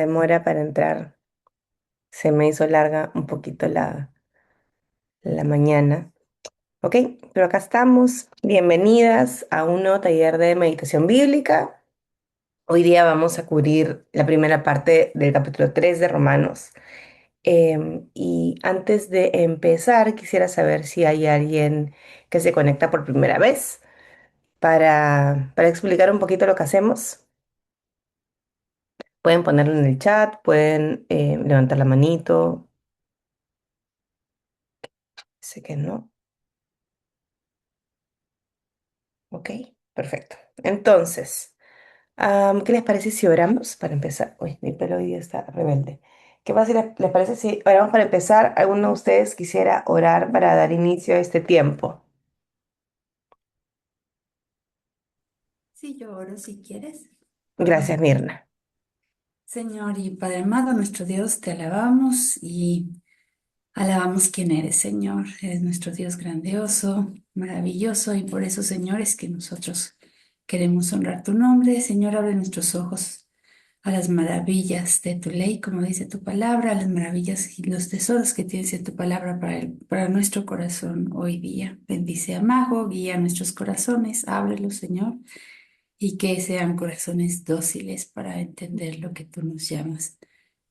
Demora para entrar, se me hizo larga un poquito la mañana. Ok, pero acá estamos. Bienvenidas a un nuevo taller de meditación bíblica. Hoy día vamos a cubrir la primera parte del capítulo 3 de Romanos. Y antes de empezar, quisiera saber si hay alguien que se conecta por primera vez para explicar un poquito lo que hacemos. Pueden ponerlo en el chat, pueden levantar la manito. Sé que no. Ok, perfecto. Entonces, ¿qué les parece si oramos para empezar? Uy, mi pelo hoy día está rebelde. ¿Qué pasa si les parece si oramos para empezar? ¿Alguno de ustedes quisiera orar para dar inicio a este tiempo? Sí, yo oro si quieres. Gracias, Mirna. Señor y Padre amado, nuestro Dios, te alabamos y alabamos quién eres, Señor. Eres nuestro Dios grandioso, maravilloso y por eso, Señor, es que nosotros queremos honrar tu nombre. Señor, abre nuestros ojos a las maravillas de tu ley, como dice tu palabra, a las maravillas y los tesoros que tienes en tu palabra para nuestro corazón hoy día. Bendice a Mago, guía nuestros corazones, ábrelos, Señor, y que sean corazones dóciles para entender lo que tú nos llamas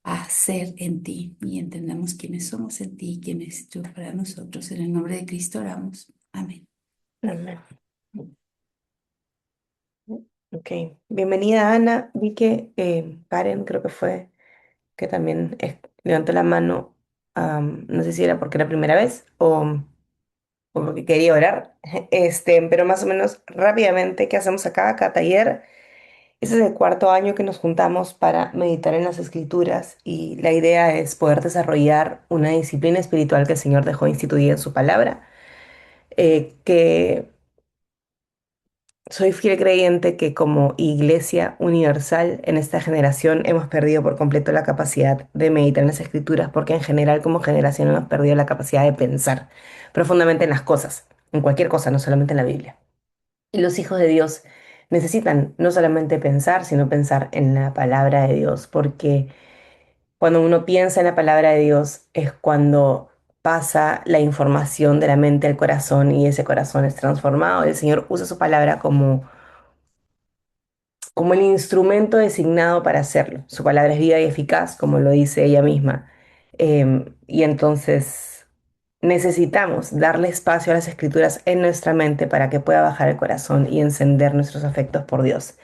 a hacer en ti y entendamos quiénes somos en ti y quién es tú para nosotros. En el nombre de Cristo oramos. Amén. Amén. Ok, bienvenida Ana. Vi que Karen, creo que fue, que también levantó la mano. No sé si era porque era primera vez o porque quería orar. Pero más o menos rápidamente, ¿qué hacemos acá? Cada taller. Este es el cuarto año que nos juntamos para meditar en las escrituras y la idea es poder desarrollar una disciplina espiritual que el Señor dejó instituida en su palabra, que soy fiel creyente que como Iglesia Universal en esta generación hemos perdido por completo la capacidad de meditar en las escrituras porque en general como generación hemos perdido la capacidad de pensar profundamente en las cosas, en cualquier cosa, no solamente en la Biblia. Y los hijos de Dios necesitan no solamente pensar, sino pensar en la palabra de Dios, porque cuando uno piensa en la palabra de Dios es cuando pasa la información de la mente al corazón y ese corazón es transformado. El Señor usa su palabra como el instrumento designado para hacerlo. Su palabra es viva y eficaz, como lo dice ella misma. Y entonces necesitamos darle espacio a las escrituras en nuestra mente para que pueda bajar el corazón y encender nuestros afectos por Dios.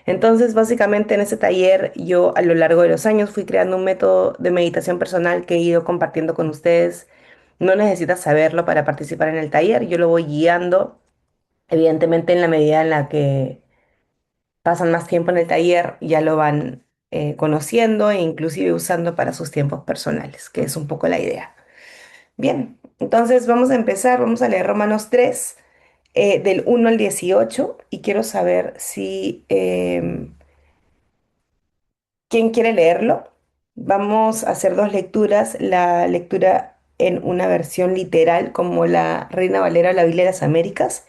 Entonces, básicamente en ese taller yo a lo largo de los años fui creando un método de meditación personal que he ido compartiendo con ustedes. No necesitas saberlo para participar en el taller, yo lo voy guiando, evidentemente en la medida en la que pasan más tiempo en el taller, ya lo van conociendo e inclusive usando para sus tiempos personales, que es un poco la idea. Bien, entonces vamos a empezar, vamos a leer Romanos 3 del 1 al 18 y quiero saber si ¿quién quiere leerlo? Vamos a hacer dos lecturas, la lectura en una versión literal como la Reina Valera o la Biblia de las Américas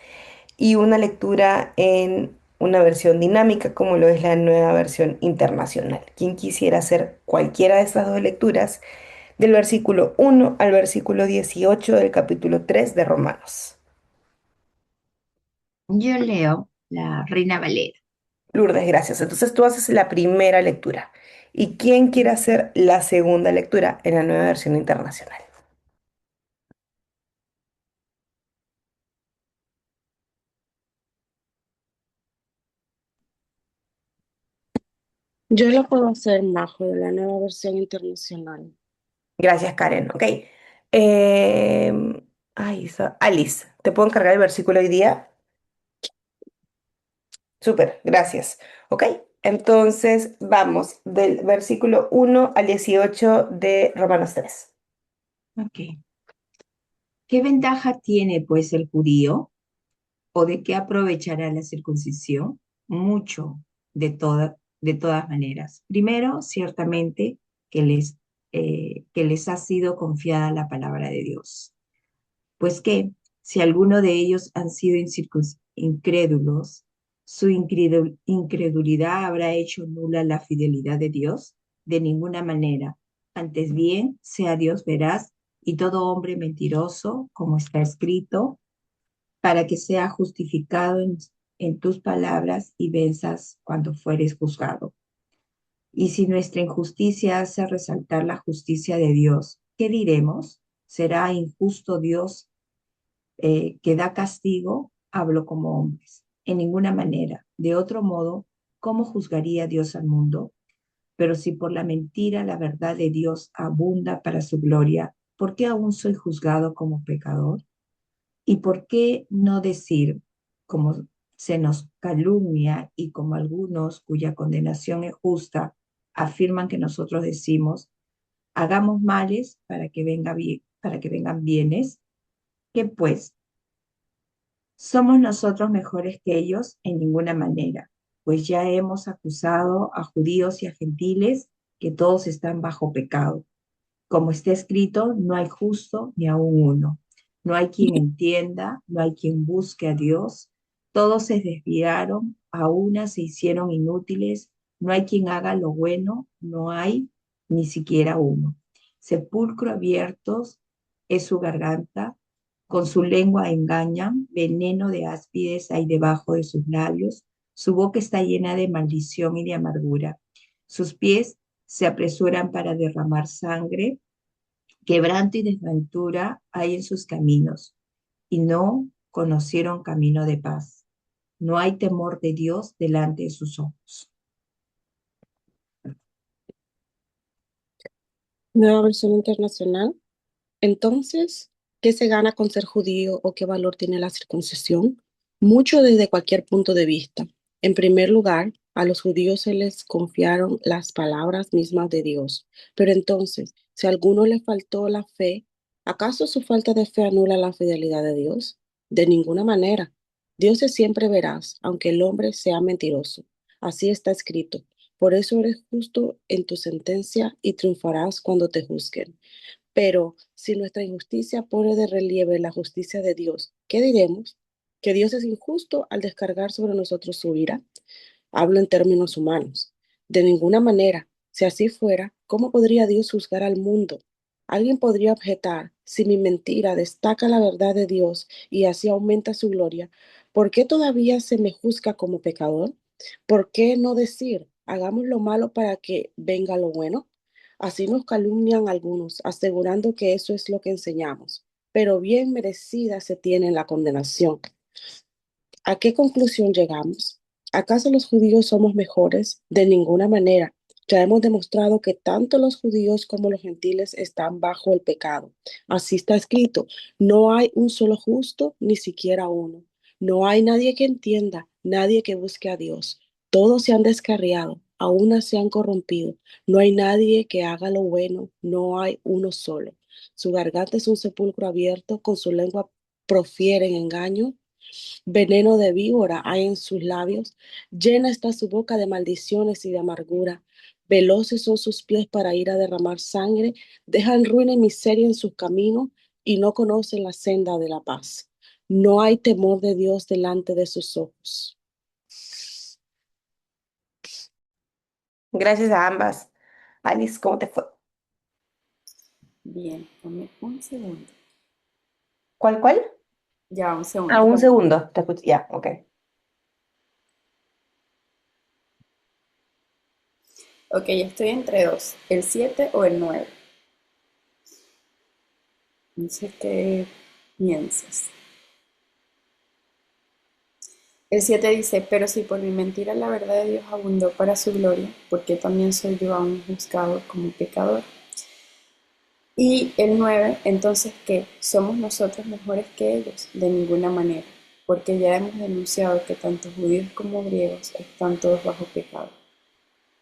y una lectura en una versión dinámica como lo es la nueva versión internacional. ¿Quién quisiera hacer cualquiera de estas dos lecturas del versículo 1 al versículo 18 del capítulo 3 de Romanos? Yo leo la Reina Valera. Lourdes, gracias. Entonces tú haces la primera lectura. ¿Y quién quiere hacer la segunda lectura en la nueva versión internacional? Yo lo puedo hacer, Majo, de la nueva versión internacional. Gracias, Karen. Ok. Alice, ¿te puedo encargar el versículo hoy día? Súper, gracias. Ok. Entonces vamos del versículo 1 al 18 de Romanos 3. Ok. ¿Qué ventaja tiene pues el judío o de qué aprovechará la circuncisión? Mucho, de todas maneras. Primero, ciertamente que les ha sido confiada la palabra de Dios. Pues que si alguno de ellos han sido incrédulos, su incredulidad habrá hecho nula la fidelidad de Dios. de ninguna manera. Antes bien, sea Dios veraz y todo hombre mentiroso, como está escrito, para que sea justificado en tus palabras y venzas cuando fueres juzgado. Y si nuestra injusticia hace resaltar la justicia de Dios, ¿qué diremos? ¿Será injusto Dios que da castigo? Hablo como hombres. En ninguna manera. De otro modo, ¿cómo juzgaría Dios al mundo? Pero si por la mentira la verdad de Dios abunda para su gloria, ¿por qué aún soy juzgado como pecador? ¿Y por qué no decir, como se nos calumnia y como algunos cuya condenación es justa, afirman que nosotros decimos, hagamos males para que vengan bienes? ¿Qué pues? ¿Somos nosotros mejores que ellos? En ninguna manera, pues ya hemos acusado a judíos y a gentiles que todos están bajo pecado. Como está escrito, no hay justo ni aun uno. No hay quien entienda, no hay quien busque a Dios. Todos se desviaron, a una se hicieron inútiles. No hay quien haga lo bueno, no hay ni siquiera uno. Sepulcro abiertos es su garganta, con su lengua engañan, veneno de áspides hay debajo de sus labios. Su boca está llena de maldición y de amargura. Sus pies se apresuran para derramar sangre. Quebranto y desventura hay en sus caminos, y no conocieron camino de paz. No hay temor de Dios delante de sus ojos. Nueva versión internacional. Entonces, ¿qué se gana con ser judío o qué valor tiene la circuncisión? Mucho desde cualquier punto de vista. En primer lugar, a los judíos se les confiaron las palabras mismas de Dios. Pero entonces, si a alguno le faltó la fe, ¿acaso su falta de fe anula la fidelidad de Dios? De ninguna manera. Dios es siempre veraz, aunque el hombre sea mentiroso. Así está escrito. Por eso eres justo en tu sentencia y triunfarás cuando te juzguen. Pero si nuestra injusticia pone de relieve la justicia de Dios, ¿qué diremos? ¿Que Dios es injusto al descargar sobre nosotros su ira? Hablo en términos humanos. De ninguna manera. Si así fuera, ¿cómo podría Dios juzgar al mundo? Alguien podría objetar, si mi mentira destaca la verdad de Dios y así aumenta su gloria, ¿por qué todavía se me juzga como pecador? ¿Por qué no decir, hagamos lo malo para que venga lo bueno? Así nos calumnian algunos, asegurando que eso es lo que enseñamos, pero bien merecida se tiene la condenación. ¿A qué conclusión llegamos? ¿Acaso los judíos somos mejores? De ninguna manera. Ya hemos demostrado que tanto los judíos como los gentiles están bajo el pecado. Así está escrito, no hay un solo justo, ni siquiera uno. No hay nadie que entienda, nadie que busque a Dios. Todos se han descarriado, a una se han corrompido. No hay nadie que haga lo bueno, no hay uno solo. Su garganta es un sepulcro abierto, con su lengua profieren engaño. Veneno de víbora hay en sus labios, llena está su boca de maldiciones y de amargura. Veloces son sus pies para ir a derramar sangre, dejan ruina y miseria en sus caminos y no conocen la senda de la paz. No hay temor de Dios delante de sus ojos. Gracias a ambas. Alice, ¿cómo te fue? Bien, dame un segundo. ¿Cuál? Ya, un Ah, segundo. un segundo. Te escucho. Ya, ok. Ok, estoy entre dos, el 7 o el 9. No sé qué piensas. El 7 dice, pero si por mi mentira la verdad de Dios abundó para su gloria, ¿por qué también soy yo aún juzgado como pecador? Y el 9, entonces, ¿qué? ¿Somos nosotros mejores que ellos? De ninguna manera, porque ya hemos denunciado que tanto judíos como griegos están todos bajo pecado.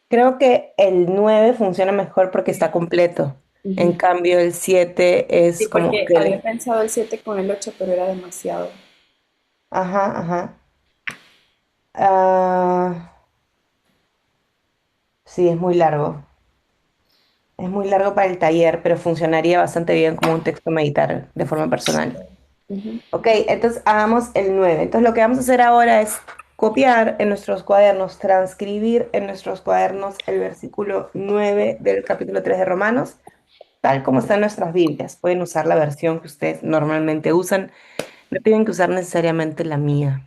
Creo que el 9 funciona mejor porque está completo. En Ujú. cambio, el 7 Sí, es como porque había que... pensado el 7 con el 8, pero era demasiado. Ajá, ajá. Ah, sí, es muy largo. Es muy largo para el taller, pero funcionaría bastante bien como un texto a meditar de forma personal. Ujú. Ok, entonces hagamos el 9. Entonces lo que vamos a hacer ahora es copiar en nuestros cuadernos, transcribir en nuestros cuadernos el versículo 9 del capítulo 3 de Romanos, tal como está en nuestras Biblias. Pueden usar la versión que ustedes normalmente usan, no tienen que usar necesariamente la mía.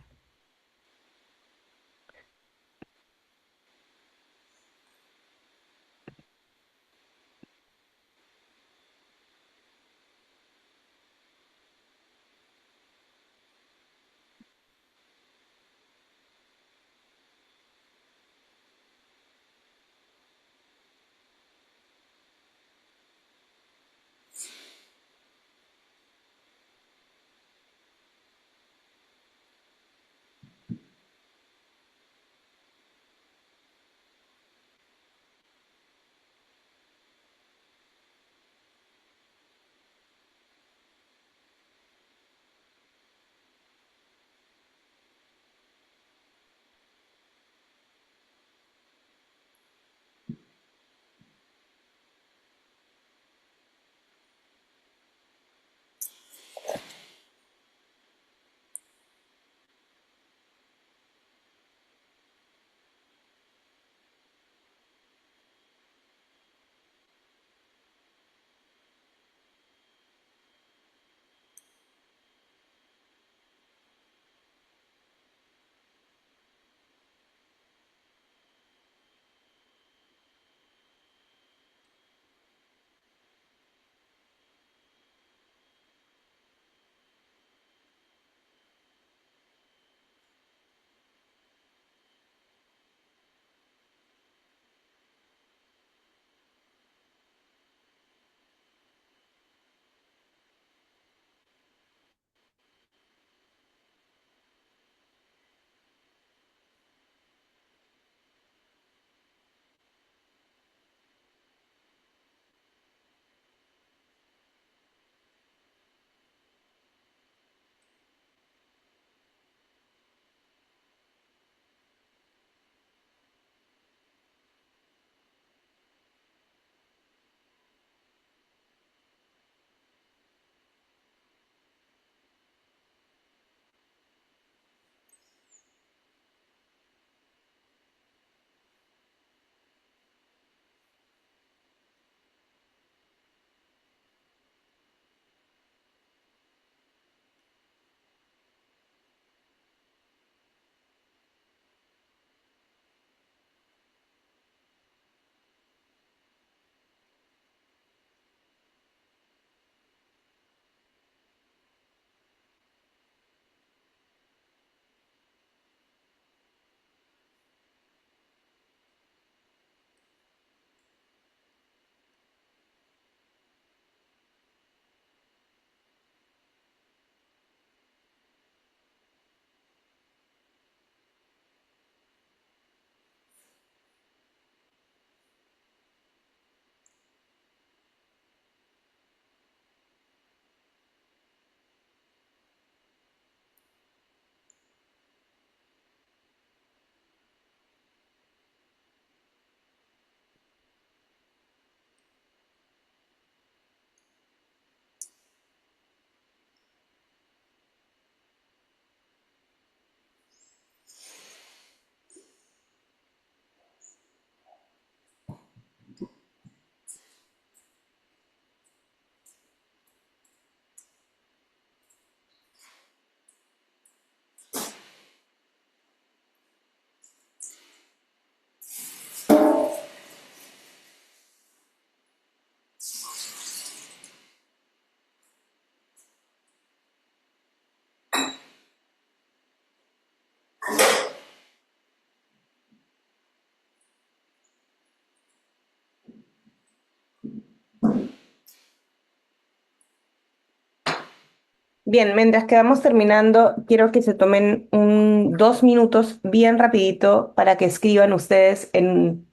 Bien, mientras que vamos terminando, quiero que se tomen 2 minutos bien rapidito para que escriban ustedes en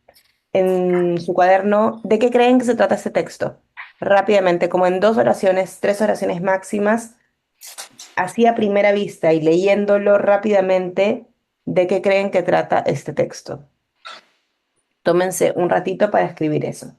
su cuaderno de qué creen que se trata este texto. Rápidamente, como en 2 oraciones, 3 oraciones máximas, así a primera vista y leyéndolo rápidamente, de qué creen que trata este texto. Tómense un ratito para escribir eso.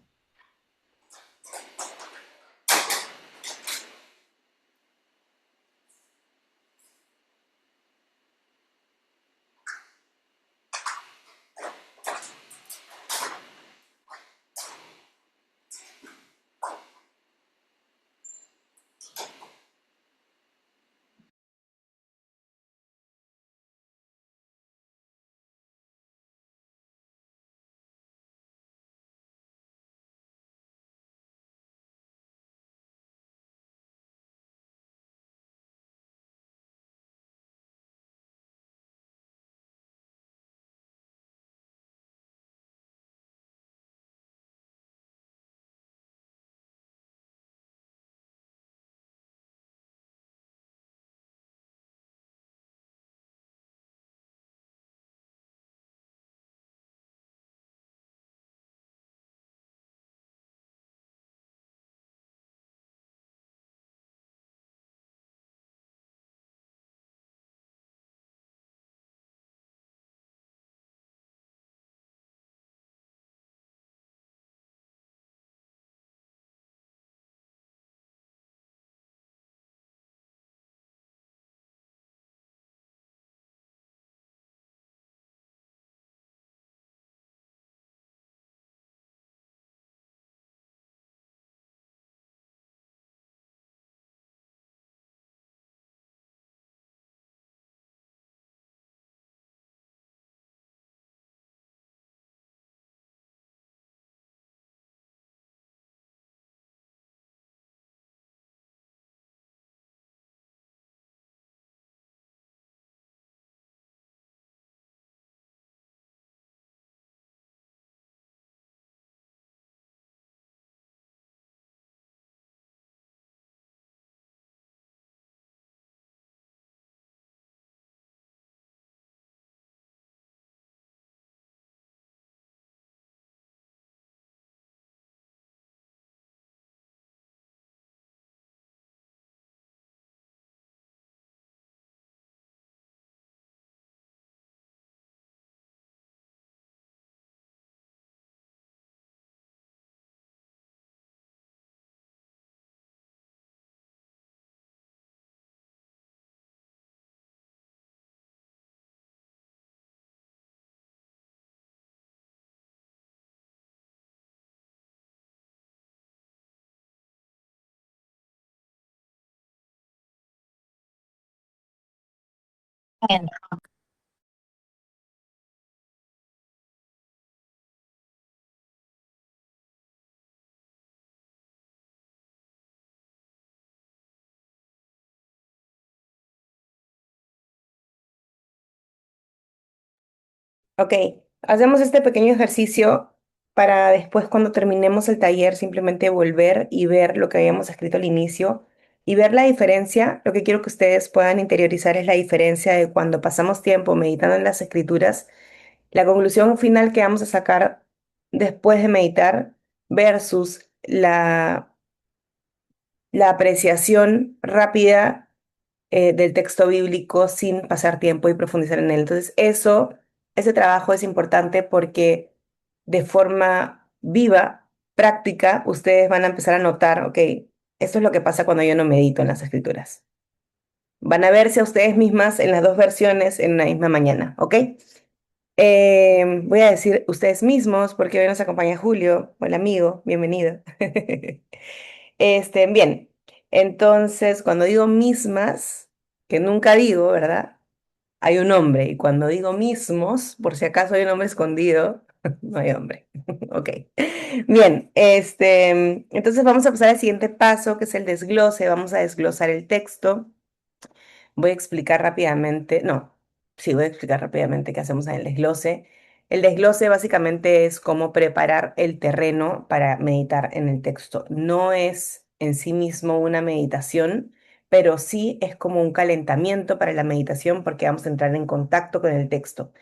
Ok, hacemos este pequeño ejercicio para después cuando terminemos el taller simplemente volver y ver lo que habíamos escrito al inicio y ver la diferencia. Lo que quiero que ustedes puedan interiorizar es la diferencia de cuando pasamos tiempo meditando en las escrituras, la conclusión final que vamos a sacar después de meditar versus la apreciación rápida del texto bíblico sin pasar tiempo y profundizar en él. Entonces, ese trabajo es importante porque de forma viva, práctica, ustedes van a empezar a notar, ok, esto es lo que pasa cuando yo no medito en las escrituras. Van a verse a ustedes mismas en las dos versiones en una misma mañana, ¿ok? Voy a decir ustedes mismos porque hoy nos acompaña Julio, hola amigo, bienvenido. Bien, entonces cuando digo mismas, que nunca digo, ¿verdad? Hay un hombre y cuando digo mismos, por si acaso hay un hombre escondido, no hay hombre. Ok. Bien, entonces vamos a pasar al siguiente paso, que es el desglose. Vamos a desglosar el texto. Voy a explicar rápidamente, no, sí, voy a explicar rápidamente qué hacemos en el desglose. El desglose básicamente es cómo preparar el terreno para meditar en el texto. No es en sí mismo una meditación, pero sí es como un calentamiento para la meditación porque vamos a entrar en contacto con el texto.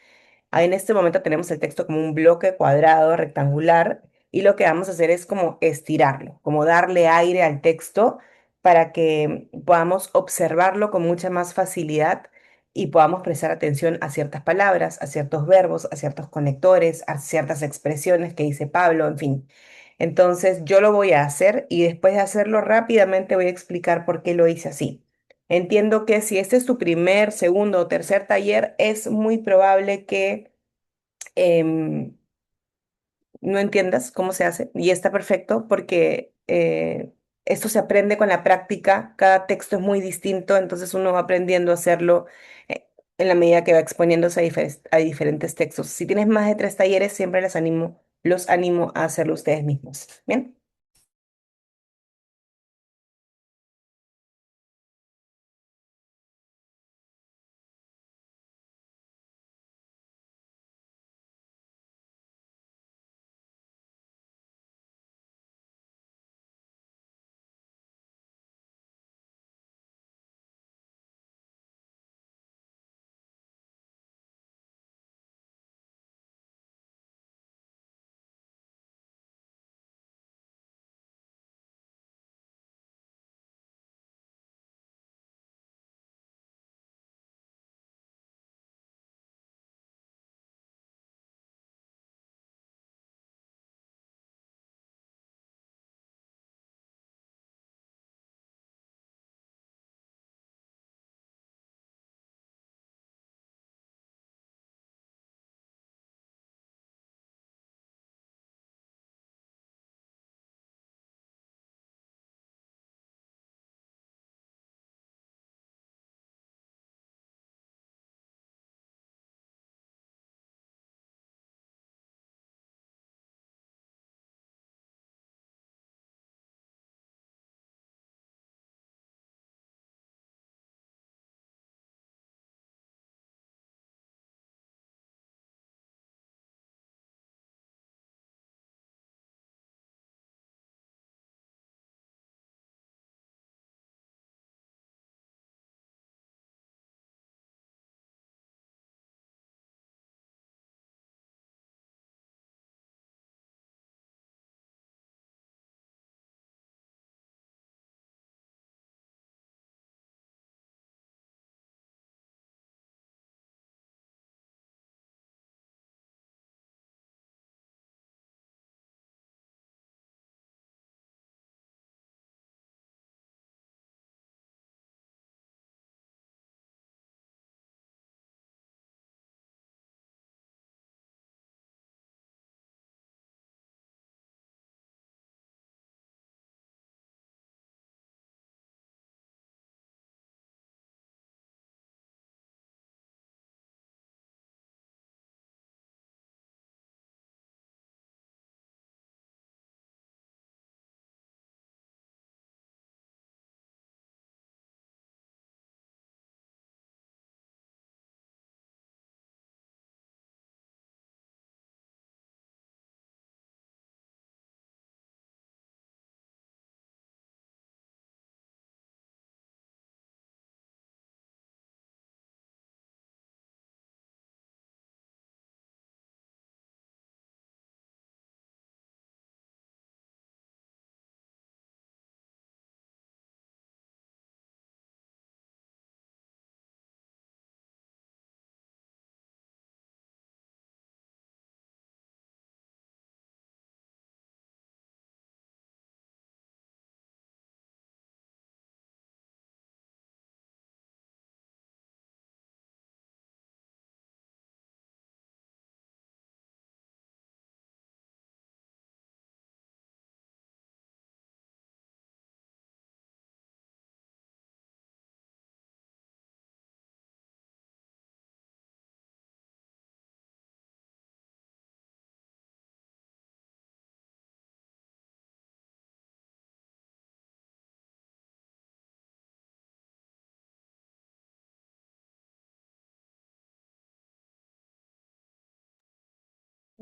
En este momento tenemos el texto como un bloque cuadrado, rectangular, y lo que vamos a hacer es como estirarlo, como darle aire al texto para que podamos observarlo con mucha más facilidad y podamos prestar atención a ciertas palabras, a ciertos verbos, a ciertos conectores, a ciertas expresiones que dice Pablo, en fin. Entonces yo lo voy a hacer y después de hacerlo rápidamente voy a explicar por qué lo hice así. Entiendo que si este es tu primer, segundo o tercer taller, es muy probable que em, no entiendas cómo se hace y está perfecto porque esto se aprende con la práctica, cada texto es muy distinto, entonces uno va aprendiendo a hacerlo en la medida que va exponiéndose a diferentes textos. Si tienes más de 3 talleres, siempre los animo a hacerlo ustedes mismos. Bien.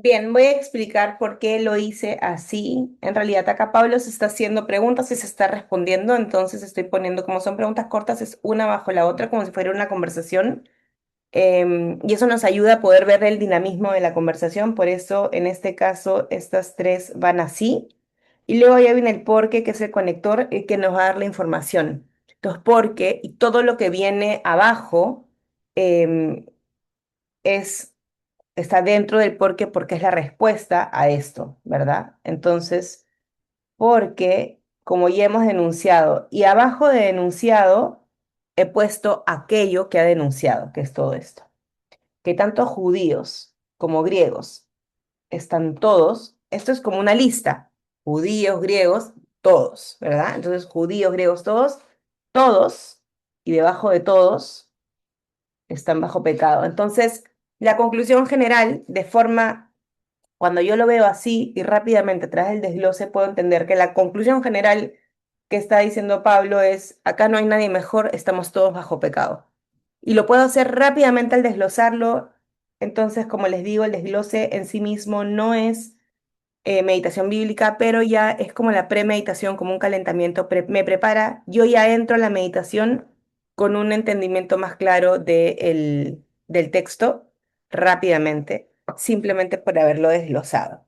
Bien, voy a explicar por qué lo hice así. En realidad, acá Pablo se está haciendo preguntas y se está respondiendo, entonces estoy poniendo, como son preguntas cortas, es una bajo la otra, como si fuera una conversación. Y eso nos ayuda a poder ver el dinamismo de la conversación. Por eso, en este caso, estas tres van así. Y luego ya viene el por qué, que es el conector, que nos va a dar la información. Entonces, por qué y todo lo que viene abajo em, es, está dentro del por qué, porque es la respuesta a esto, ¿verdad? Entonces, porque, como ya hemos denunciado, y abajo de denunciado he puesto aquello que ha denunciado, que es todo esto, que tanto judíos como griegos están todos, esto es como una lista, judíos, griegos, todos, ¿verdad? Entonces, judíos, griegos, todos, todos, y debajo de todos están bajo pecado. Entonces, la conclusión general, de forma, cuando yo lo veo así y rápidamente tras el desglose, puedo entender que la conclusión general que está diciendo Pablo es, acá no hay nadie mejor, estamos todos bajo pecado. Y lo puedo hacer rápidamente al desglosarlo. Entonces, como les digo, el desglose en sí mismo no es meditación bíblica, pero ya es como la premeditación, como un calentamiento, me prepara, yo ya entro a la meditación con un entendimiento más claro del texto rápidamente, simplemente por haberlo desglosado.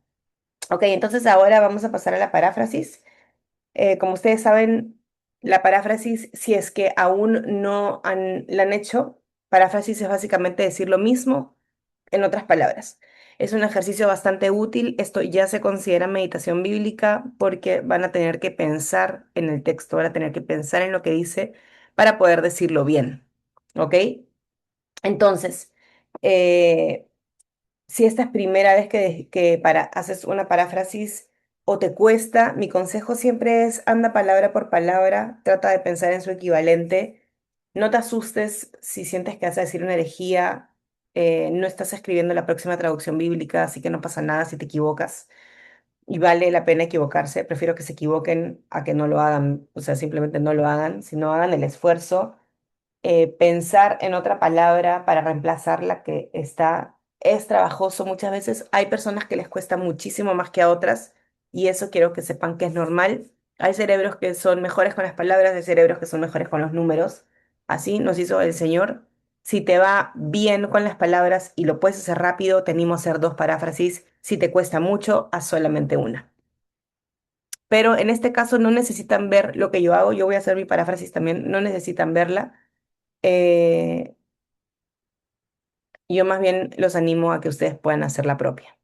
Ok, entonces ahora vamos a pasar a la paráfrasis. Como ustedes saben, la paráfrasis, si es que aún no la han hecho, paráfrasis es básicamente decir lo mismo en otras palabras. Es un ejercicio bastante útil. Esto ya se considera meditación bíblica porque van a tener que pensar en el texto, van a tener que pensar en lo que dice para poder decirlo bien. ¿Ok? Entonces, eh, si esta es primera vez haces una paráfrasis o te cuesta, mi consejo siempre es anda palabra por palabra, trata de pensar en su equivalente. No te asustes si sientes que vas a decir una herejía, no estás escribiendo la próxima traducción bíblica, así que no pasa nada si te equivocas. Y vale la pena equivocarse. Prefiero que se equivoquen a que no lo hagan, o sea, simplemente no lo hagan, sino hagan el esfuerzo. Pensar en otra palabra para reemplazar la que está es trabajoso muchas veces. Hay personas que les cuesta muchísimo más que a otras y eso quiero que sepan que es normal. Hay cerebros que son mejores con las palabras, hay cerebros que son mejores con los números. Así nos hizo el Señor. Si te va bien con las palabras y lo puedes hacer rápido, te animo a hacer dos paráfrasis. Si te cuesta mucho, haz solamente una. Pero en este caso no necesitan ver lo que yo hago. Yo voy a hacer mi paráfrasis también. No necesitan verla. Eh, Yo más bien los animo a que ustedes puedan hacer la propia.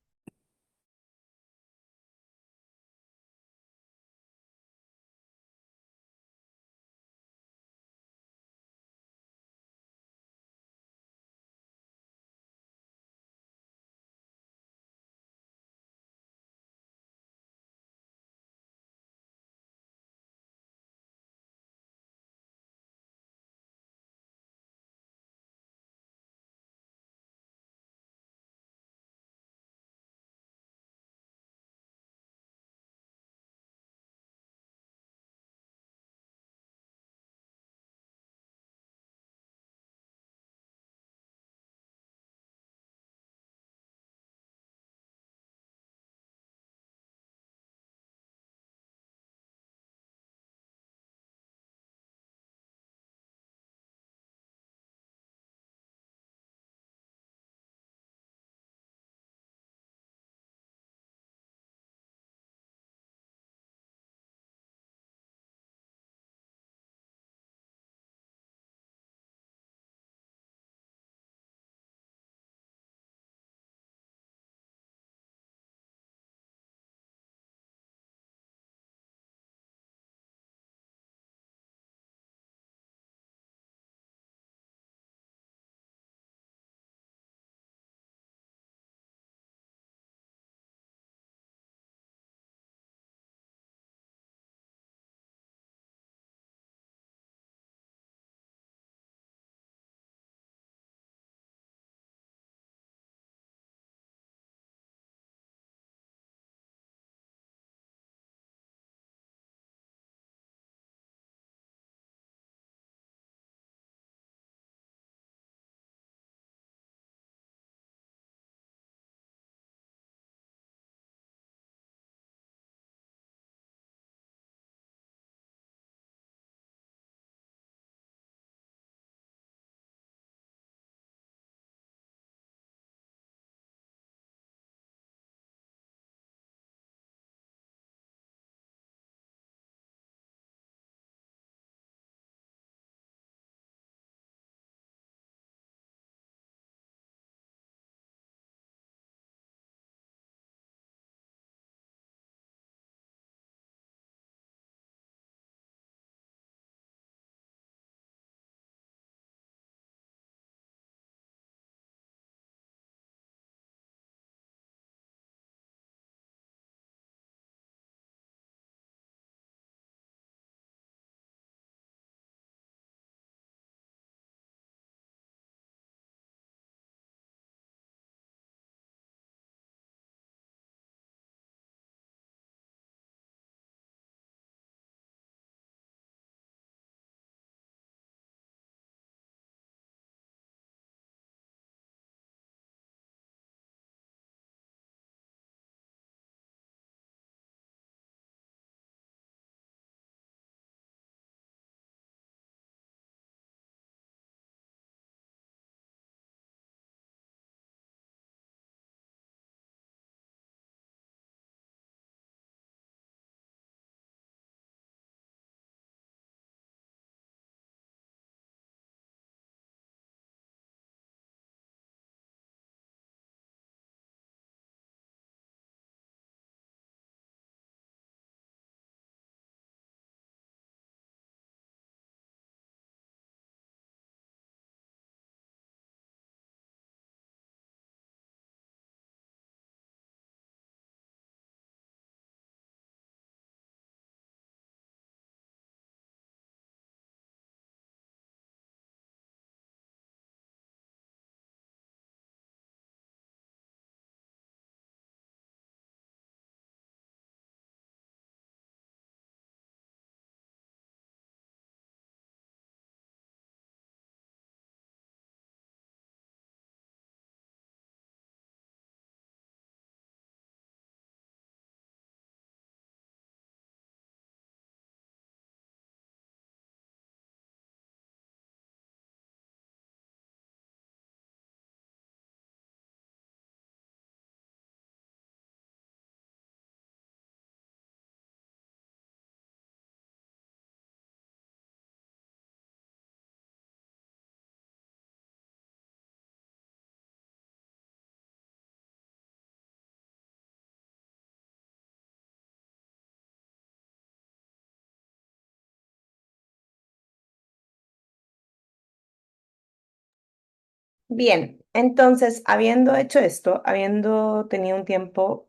Bien, entonces, habiendo hecho esto, habiendo tenido un tiempo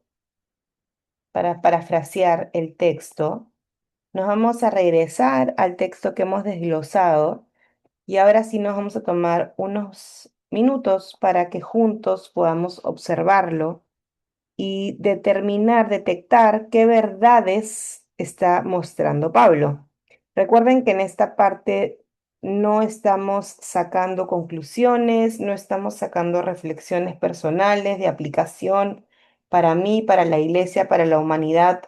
para parafrasear el texto, nos vamos a regresar al texto que hemos desglosado y ahora sí nos vamos a tomar unos minutos para que juntos podamos observarlo y determinar, detectar qué verdades está mostrando Pablo. Recuerden que en esta parte no estamos sacando conclusiones, no estamos sacando reflexiones personales de aplicación para mí, para la iglesia, para la humanidad.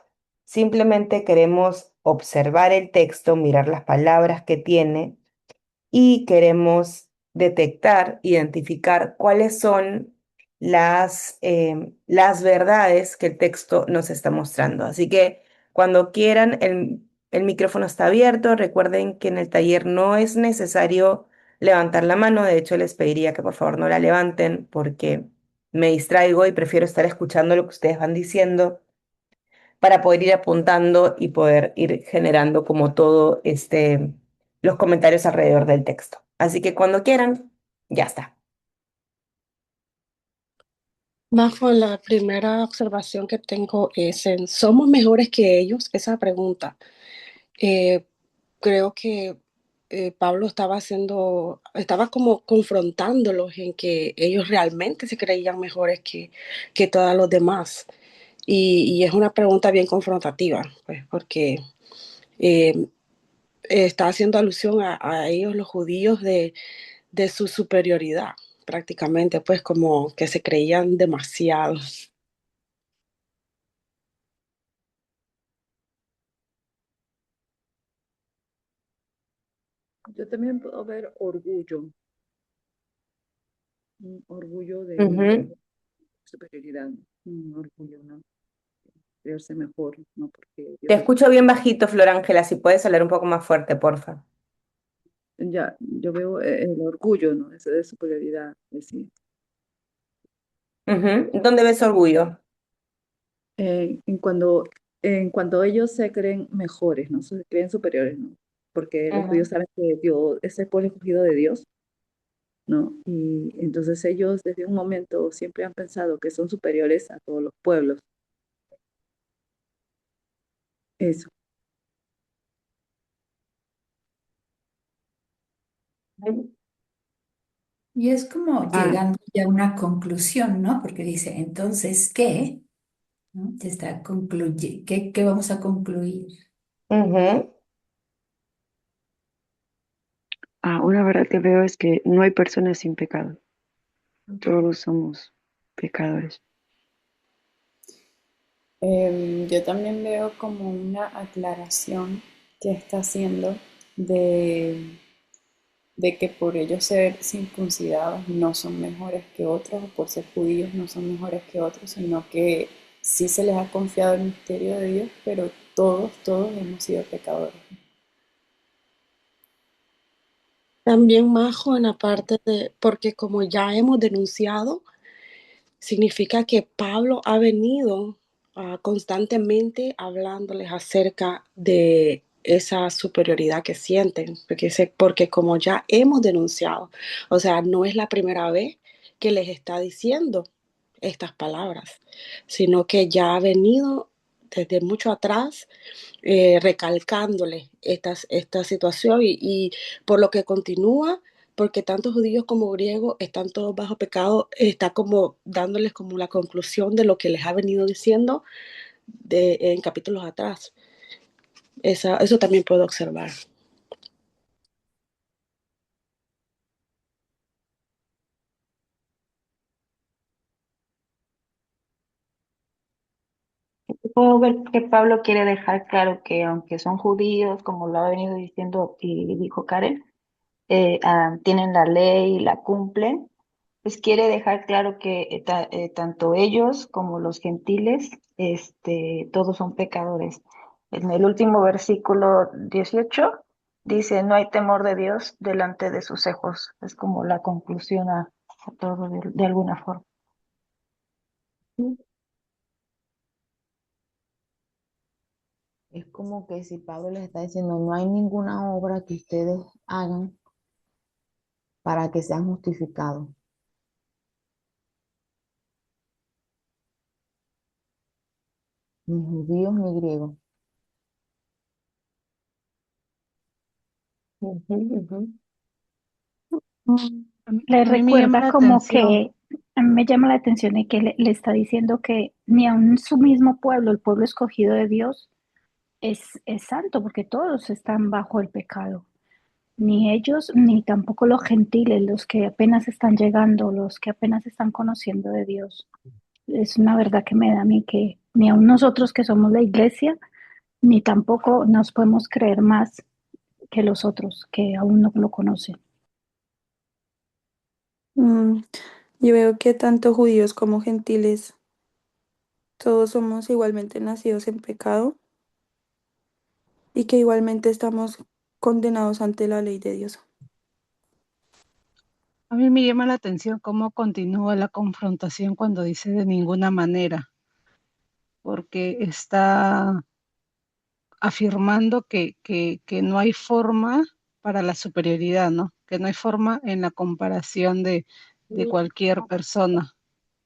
Simplemente queremos observar el texto, mirar las palabras que tiene y queremos detectar, identificar cuáles son las verdades que el texto nos está mostrando. Así que cuando quieran, el micrófono está abierto. Recuerden que en el taller no es necesario levantar la mano. De hecho, les pediría que por favor no la levanten porque me distraigo y prefiero estar escuchando lo que ustedes van diciendo para poder ir apuntando y poder ir generando como todo los comentarios alrededor del texto. Así que cuando quieran, ya está. Bajo la primera observación que tengo es en, ¿somos mejores que ellos? Esa pregunta. Eh, Creo que Pablo estaba como confrontándolos en que ellos realmente se creían mejores que todos los demás. Y es una pregunta bien confrontativa, pues, porque eh, está haciendo alusión a ellos, los judíos, de su superioridad, prácticamente, pues como que se creían demasiado. Yo también puedo ver orgullo, un orgullo de Ujú. superioridad, un orgullo, ¿no? Creerse mejor, ¿no? Porque Te Dios es, escucho bien bajito, Flor Ángela, si puedes hablar un poco más fuerte, porfa. ya, yo veo el orgullo, ¿no? Ese de superioridad, es decir, Ujú. ¿Dónde ves orgullo? en cuando ellos se creen mejores, ¿no? Se creen superiores, ¿no? Porque los judíos Ujú. saben que Dios es el pueblo escogido de Dios, ¿no? Y entonces ellos desde un momento siempre han pensado que son superiores a todos los pueblos. Eso. Y es como Ah, llegando ya a una conclusión, ¿no? Porque dice, entonces, ¿qué? ¿No? Te está ¿qué vamos a concluir? ujú. Una verdad que veo es que no hay personas sin pecado. Todos somos pecadores. Yo también veo como una aclaración que está haciendo de, de que por ellos ser circuncidados no son mejores que otros, o por ser judíos no son mejores que otros, sino que sí se les ha confiado el misterio de Dios, pero todos hemos sido pecadores. También, Majo, en la parte de, porque como ya hemos denunciado, significa que Pablo ha venido constantemente hablándoles acerca de esa superioridad que sienten, porque como ya hemos denunciado, o sea, no es la primera vez que les está diciendo estas palabras, sino que ya ha venido desde mucho atrás recalcándole esta situación y por lo que continúa, porque tanto judíos como griegos están todos bajo pecado, está como dándoles como la conclusión de lo que les ha venido diciendo en capítulos atrás. Eso también puedo observar. Puedo ver que Pablo quiere dejar claro que aunque son judíos, como lo ha venido diciendo y dijo Karen, tienen la ley, la cumplen, pues quiere dejar claro que tanto ellos como los gentiles, todos son pecadores. En el último versículo 18 dice, no hay temor de Dios delante de sus ojos. Es como la conclusión a todo de alguna forma. Es como que si Pablo les está diciendo, no hay ninguna obra que ustedes hagan para que sean justificados. ni judíos ni griegos. Ujú, ujú. Le A mí me llama recuerda la como atención. que a mí me llama la atención de que le está diciendo que ni aun su mismo pueblo, el pueblo escogido de Dios, es santo, porque todos están bajo el pecado. Ni ellos, ni tampoco los gentiles, los que apenas están llegando, los que apenas están conociendo de Dios. Es una verdad que me da a mí que ni aun nosotros que somos la iglesia, ni tampoco nos podemos creer más que los otros que aún no lo conocen. Mm, yo veo que tanto judíos como gentiles, todos somos igualmente nacidos en pecado y que igualmente estamos condenados ante la ley de Dios. A mí me llama la atención cómo continúa la confrontación cuando dice de ninguna manera, porque está afirmando que no hay forma para la superioridad, ¿no? Que no hay forma en la comparación de cualquier persona,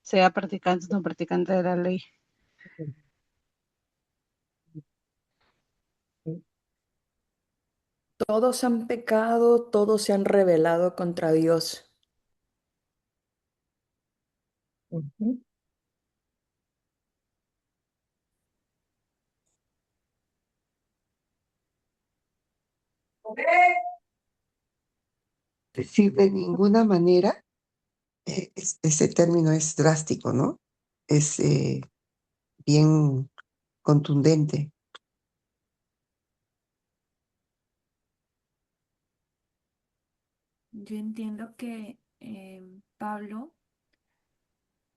sea practicante o no practicante de la ley. Todos han pecado, todos se han rebelado contra Dios. Ujú. Decir de ninguna manera, ese término es drástico, ¿no? Es bien contundente. Yo entiendo que Pablo,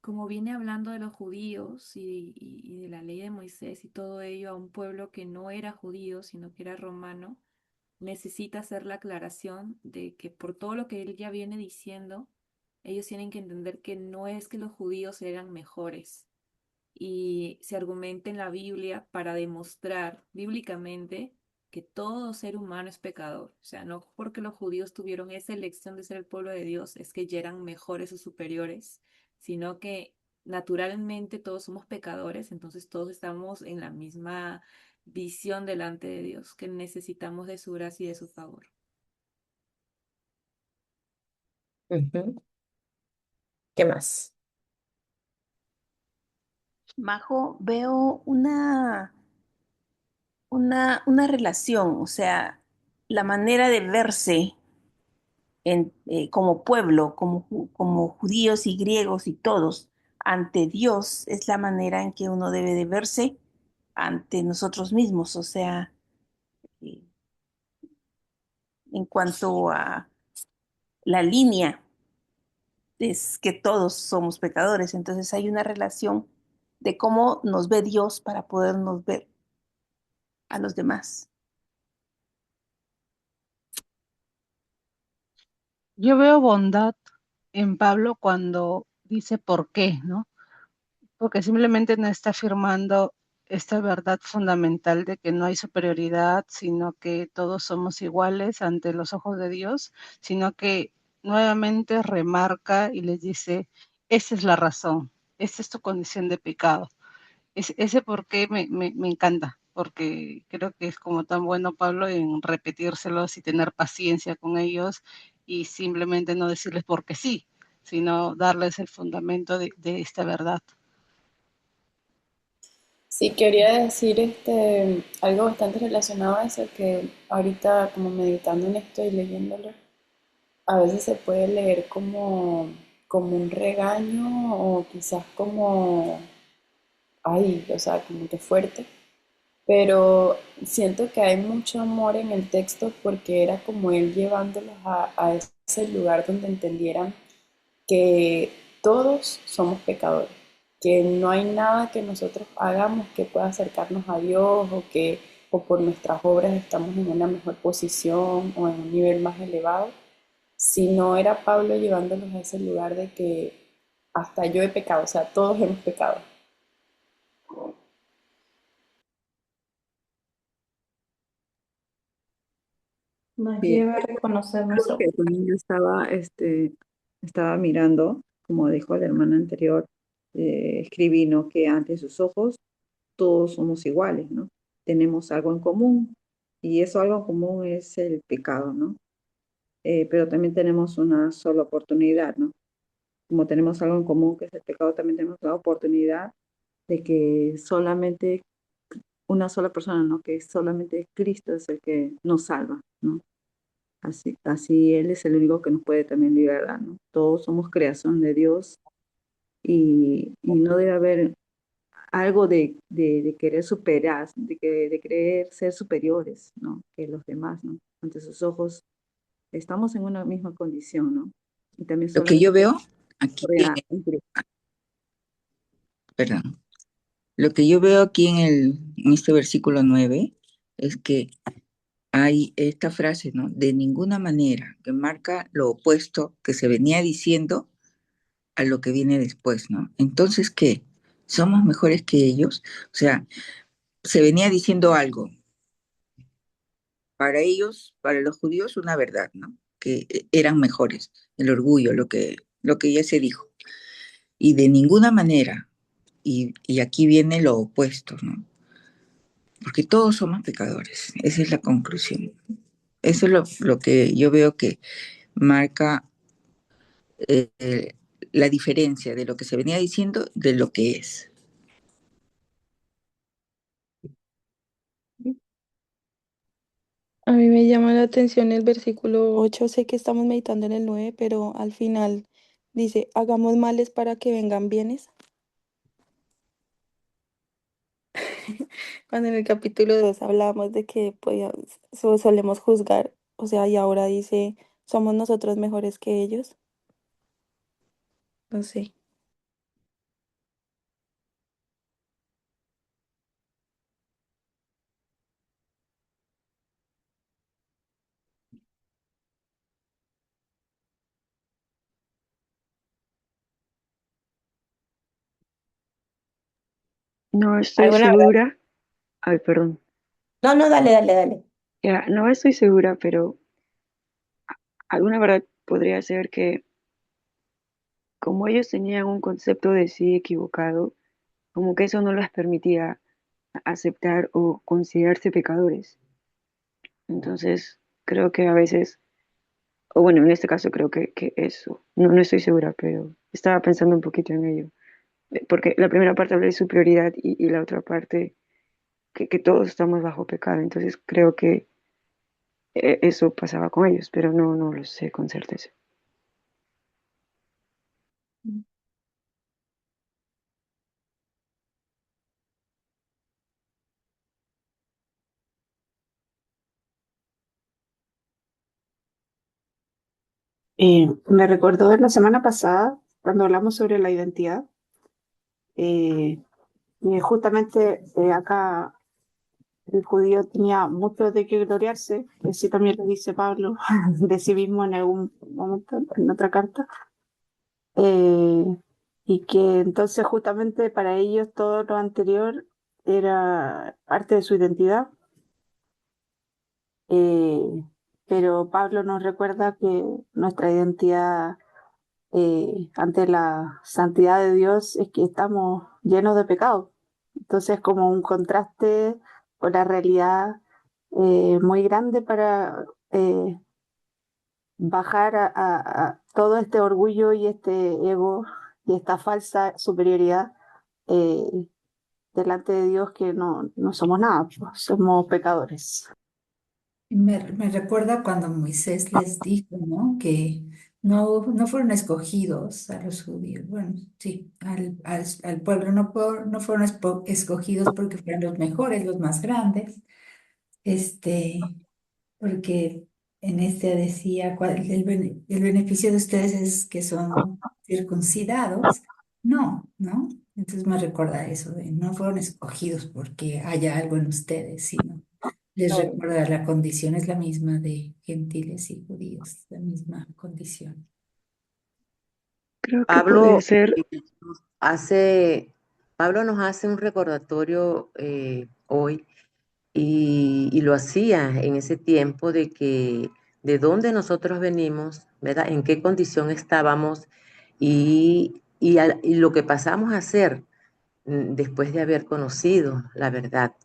como viene hablando de los judíos y de la ley de Moisés y todo ello a un pueblo que no era judío, sino que era romano, necesita hacer la aclaración de que por todo lo que él ya viene diciendo, ellos tienen que entender que no es que los judíos eran mejores, y se argumenta en la Biblia para demostrar bíblicamente que todo ser humano es pecador. O sea, no porque los judíos tuvieron esa elección de ser el pueblo de Dios, es que ya eran mejores o superiores, sino que naturalmente todos somos pecadores, entonces todos estamos en la misma visión delante de Dios, que necesitamos de su gracia y de su favor. Ujú. ¿Qué más? Majo, veo una relación, o sea, la manera de verse como pueblo, como judíos y griegos y todos, ante Dios es la manera en que uno debe de verse ante nosotros mismos, o sea, eh, en cuanto a la línea, es que todos somos pecadores, entonces hay una relación de cómo nos ve Dios para podernos ver a los demás. Yo veo bondad en Pablo cuando dice por qué, ¿no? Porque simplemente no está afirmando esta verdad fundamental de que no hay superioridad, sino que todos somos iguales ante los ojos de Dios, sino que nuevamente remarca y les dice, esa es la razón, esa es tu condición de pecado. Ese por qué me encanta, porque creo que es como tan bueno Pablo en repetírselos y tener paciencia con ellos y simplemente no decirles porque sí, sino darles el fundamento de esta verdad. Sí, quería decir algo bastante relacionado a eso, que ahorita como meditando en esto y leyéndolo, a veces se puede leer como un regaño o quizás como, ay, o sea, como que fuerte, pero siento que hay mucho amor en el texto porque era como él llevándolos a ese lugar donde entendieran que todos somos pecadores, que no hay nada que nosotros hagamos que pueda acercarnos a Dios o por nuestras obras estamos en una mejor posición o en un nivel más elevado, si no era Pablo llevándolos a ese lugar de que hasta yo he pecado, o sea, todos hemos pecado. Nos lleva a reconocer nuestro. Que también yo estaba mirando, como dijo la hermana anterior, escribí, ¿no? Que ante sus ojos todos somos iguales, ¿no? Tenemos algo en común y eso algo en común es el pecado, ¿no? Pero también tenemos una sola oportunidad, ¿no? Como tenemos algo en común que es el pecado, también tenemos la oportunidad de que solamente una sola persona, ¿no? Que solamente Cristo es el que nos salva, ¿no? Así Él es el único que nos puede también liberar, ¿no? Todos somos creación de Dios y no debe haber algo de querer superar, de querer ser superiores, ¿no? Que los demás, ¿no? Ante sus ojos estamos en una misma condición, ¿no? Y también Lo que yo solamente veo aquí, perdón, lo que yo veo aquí en este versículo 9 es que hay esta frase, ¿no? De ninguna manera, que marca lo opuesto que se venía diciendo a lo que viene después, ¿no? Entonces, ¿qué? ¿Somos mejores que ellos? O sea, se venía diciendo algo. Para ellos, para los judíos, una verdad, ¿no? Que eran mejores, el orgullo, lo que ya se dijo. Y de ninguna manera, y aquí viene lo opuesto, ¿no? Porque todos somos pecadores, esa es la conclusión. Eso es lo que yo veo que marca eh, la diferencia de lo que se venía diciendo de lo que es. A mí me llama la atención el versículo 8. Sé que estamos meditando en el 9, pero al final dice, hagamos males para que vengan bienes. Cuando en el capítulo 2 hablábamos de que solemos juzgar, o sea, y ahora dice, somos nosotros mejores que ellos. No sé. No estoy ¿Alguna verdad? segura. Ay, perdón. No, no, dale, dale, dale. Ya, no estoy segura, pero alguna verdad podría ser que como ellos tenían un concepto de sí equivocado, como que eso no les permitía aceptar o considerarse pecadores. Entonces, creo que a veces, o bueno, en este caso creo que eso, no estoy segura, pero estaba pensando un poquito en ello. Porque la primera parte habla de superioridad y la otra parte que todos estamos bajo pecado. Entonces, creo que eso pasaba con ellos, pero no lo sé con certeza. Me recordó de la semana pasada, cuando hablamos sobre la identidad, eh, y justamente acá el judío tenía mucho de qué gloriarse, así también lo dice Pablo de sí mismo en algún momento, en otra carta, eh, y que entonces justamente para ellos todo lo anterior era parte de su identidad, eh, pero Pablo nos recuerda que nuestra identidad ante la santidad de Dios es que estamos llenos de pecado. Entonces, como un contraste con la realidad muy grande para bajar a todo este orgullo y este ego y esta falsa superioridad eh, delante de Dios que no somos nada, pues, somos pecadores. Me recuerda cuando Moisés les dijo, ¿no? Que no fueron escogidos a los judíos, bueno, sí, al pueblo, no fueron escogidos porque fueran los mejores, los más grandes, porque en este decía, el beneficio de ustedes es que son circuncidados. No, ¿no? Entonces me recuerda eso de no fueron escogidos porque haya algo en ustedes, sino les Claro. recuerda la condición es la misma de gentiles y judíos, la misma condición. Creo que puede Pablo ser, hace, Pablo nos hace un recordatorio hoy y lo hacía en ese tiempo de que de dónde nosotros venimos, ¿verdad? En qué condición estábamos y lo que pasamos a ser. después de haber conocido la verdad.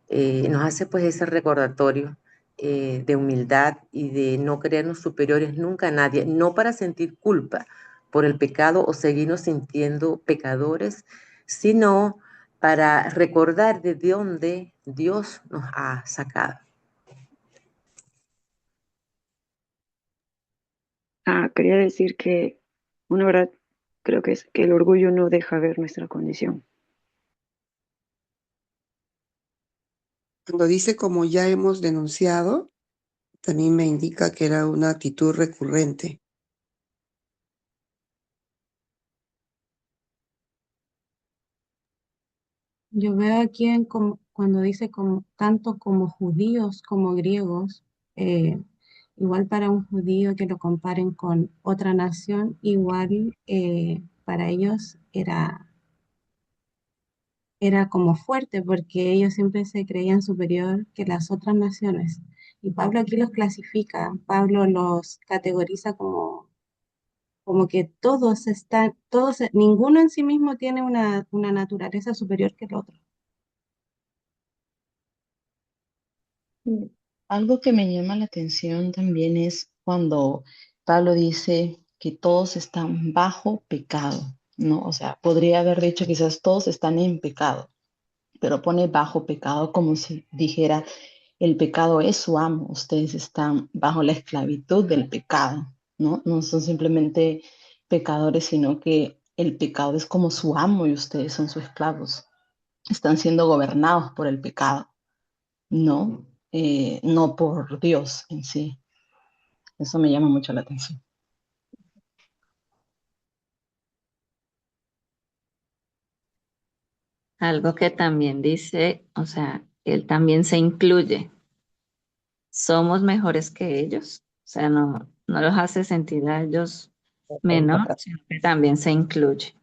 Nos hace pues ese recordatorio de humildad y de no creernos superiores nunca a nadie, no para sentir culpa por el pecado o seguirnos sintiendo pecadores, sino para recordar de dónde Dios nos ha sacado. Quería decir que una verdad creo que es que el orgullo no deja ver nuestra condición. Cuando dice como ya hemos denunciado, también me indica que era una actitud recurrente. Yo veo aquí cuando dice tanto como judíos como griegos, igual para un judío que lo comparen con otra nación, igual para ellos era como fuerte porque ellos siempre se creían superior que las otras naciones. Y Pablo aquí los clasifica, Pablo los categoriza como que ninguno en sí mismo tiene una naturaleza superior que el otro. Algo que me llama la atención también es cuando Pablo dice que todos están bajo pecado, ¿no? O sea, podría haber dicho quizás todos están en pecado, pero pone bajo pecado como si dijera, el pecado es su amo, ustedes están bajo la esclavitud del pecado, ¿no? No son simplemente pecadores, sino que el pecado es como su amo y ustedes son sus esclavos. Están siendo gobernados por el pecado, ¿no? No por Dios en sí. Eso me llama mucho la atención. Algo que también dice, o sea, él también se incluye. Somos mejores que ellos. O sea, no los hace sentir a ellos menor, sino que también se incluye.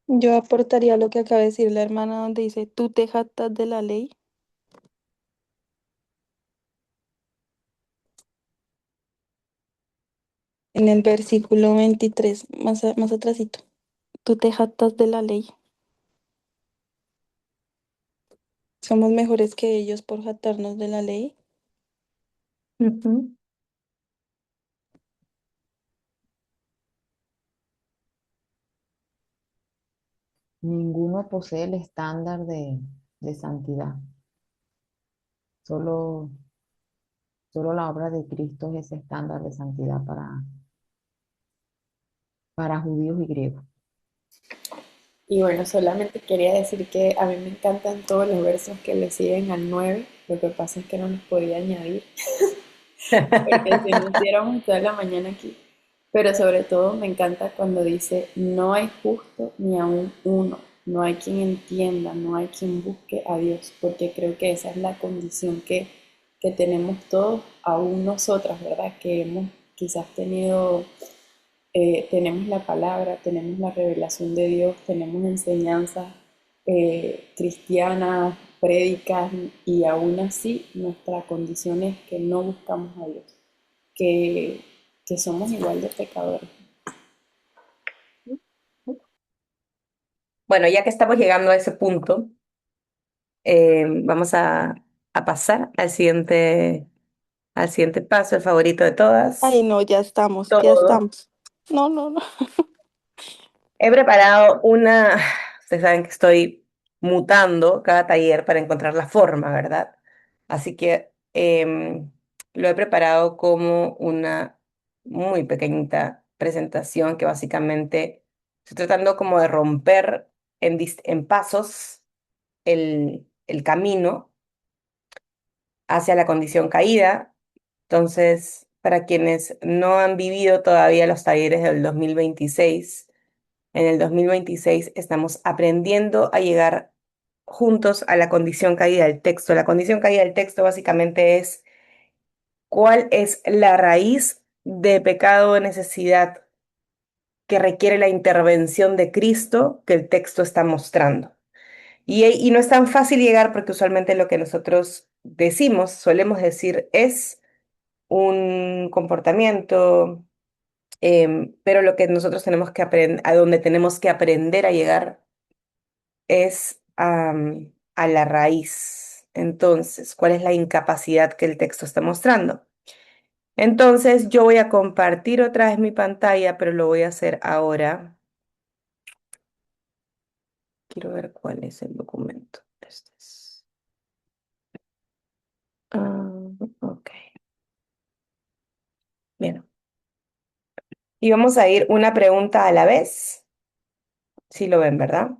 Yo aportaría lo que acaba de decir la hermana donde dice, tú te jactas de la ley. En el versículo 23 más atrásito. Tú te jactas de la ley. Somos mejores que ellos por jactarnos de la ley. Ujú. Ninguno posee el estándar de santidad. Solo, solo la obra de Cristo es ese estándar de santidad para judíos y griegos. Y bueno, solamente quería decir que a mí me encantan todos los versos que le siguen al 9. Lo que pasa es que no los podía añadir, porque si no hiciéramos toda la mañana aquí. Pero sobre todo me encanta cuando dice, no hay justo ni aún uno, no hay quien entienda, no hay quien busque a Dios, porque creo que esa es la condición que tenemos todos, aún nosotras, ¿verdad? Que hemos quizás tenemos la palabra, tenemos la revelación de Dios, tenemos enseñanzas cristianas, prédicas, y aún así nuestra condición es que no buscamos a Dios, que, que somos igual de pecadores. Bueno, ya que estamos llegando a ese punto, vamos a pasar al siguiente paso, el favorito de Ay, todas. no, ya estamos, ya Todo. estamos. No, no, no. He preparado ustedes saben que estoy mutando cada taller para encontrar la forma, ¿verdad? Así que lo he preparado como una muy pequeñita presentación que básicamente estoy tratando como de romper en pasos el camino hacia la condición caída. Entonces, para quienes no han vivido todavía los talleres del 2026, en el 2026 estamos aprendiendo a llegar juntos a la condición caída del texto. La condición caída del texto básicamente es cuál es la raíz de pecado de necesidad que requiere la intervención de Cristo que el texto está mostrando. Y no es tan fácil llegar porque usualmente lo que nosotros decimos, solemos decir, es un comportamiento, Pero lo que nosotros tenemos que aprender, a donde tenemos que aprender a llegar es a la raíz. Entonces, ¿cuál es la incapacidad que el texto está mostrando? Entonces, yo voy a compartir otra vez mi pantalla, pero lo voy a hacer ahora. Quiero ver cuál es el documento. Este es. Ok, bien. Y vamos a ir una pregunta a la vez. Sí lo ven, ¿verdad?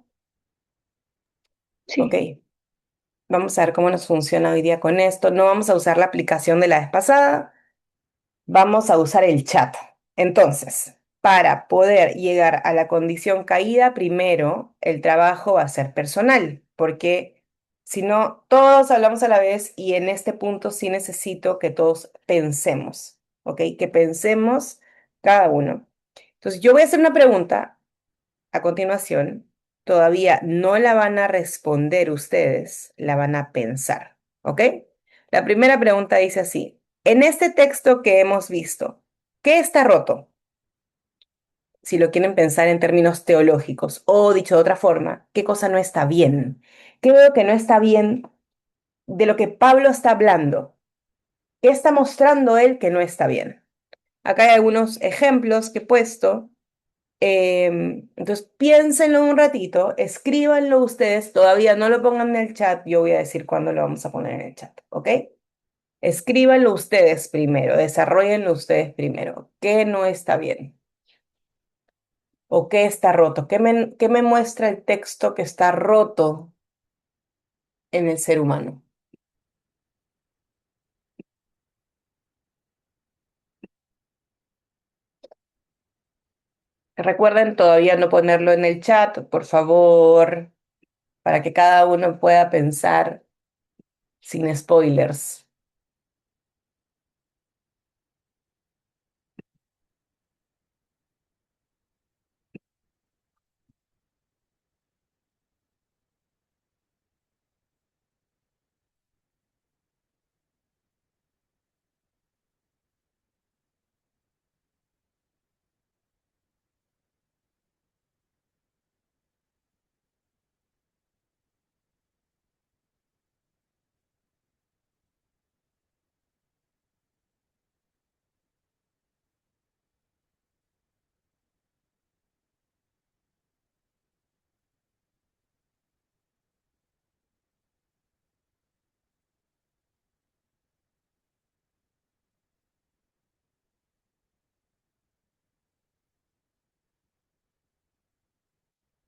Sí. Ok. Vamos a ver cómo nos funciona hoy día con esto. No vamos a usar la aplicación de la vez pasada. Vamos a usar el chat. Entonces, para poder llegar a la condición caída, primero el trabajo va a ser personal, porque si no, todos hablamos a la vez y en este punto sí necesito que todos pensemos, ¿ok? Que pensemos cada uno. Entonces, yo voy a hacer una pregunta a continuación. Todavía no la van a responder ustedes, la van a pensar, ¿ok? La primera pregunta dice así. En este texto que hemos visto, ¿qué está roto? Si lo quieren pensar en términos teológicos, o dicho de otra forma, ¿qué cosa no está bien? ¿Qué veo que no está bien de lo que Pablo está hablando? ¿Qué está mostrando él que no está bien? Acá hay algunos ejemplos que he puesto. Entonces piénsenlo un ratito, escríbanlo ustedes, todavía no lo pongan en el chat, yo voy a decir cuándo lo vamos a poner en el chat, ¿ok? Escríbanlo ustedes primero, desarróllenlo ustedes primero. ¿Qué no está bien? ¿O qué está roto? Qué me muestra el texto que está roto en el ser humano? Recuerden todavía no ponerlo en el chat, por favor, para que cada uno pueda pensar sin spoilers.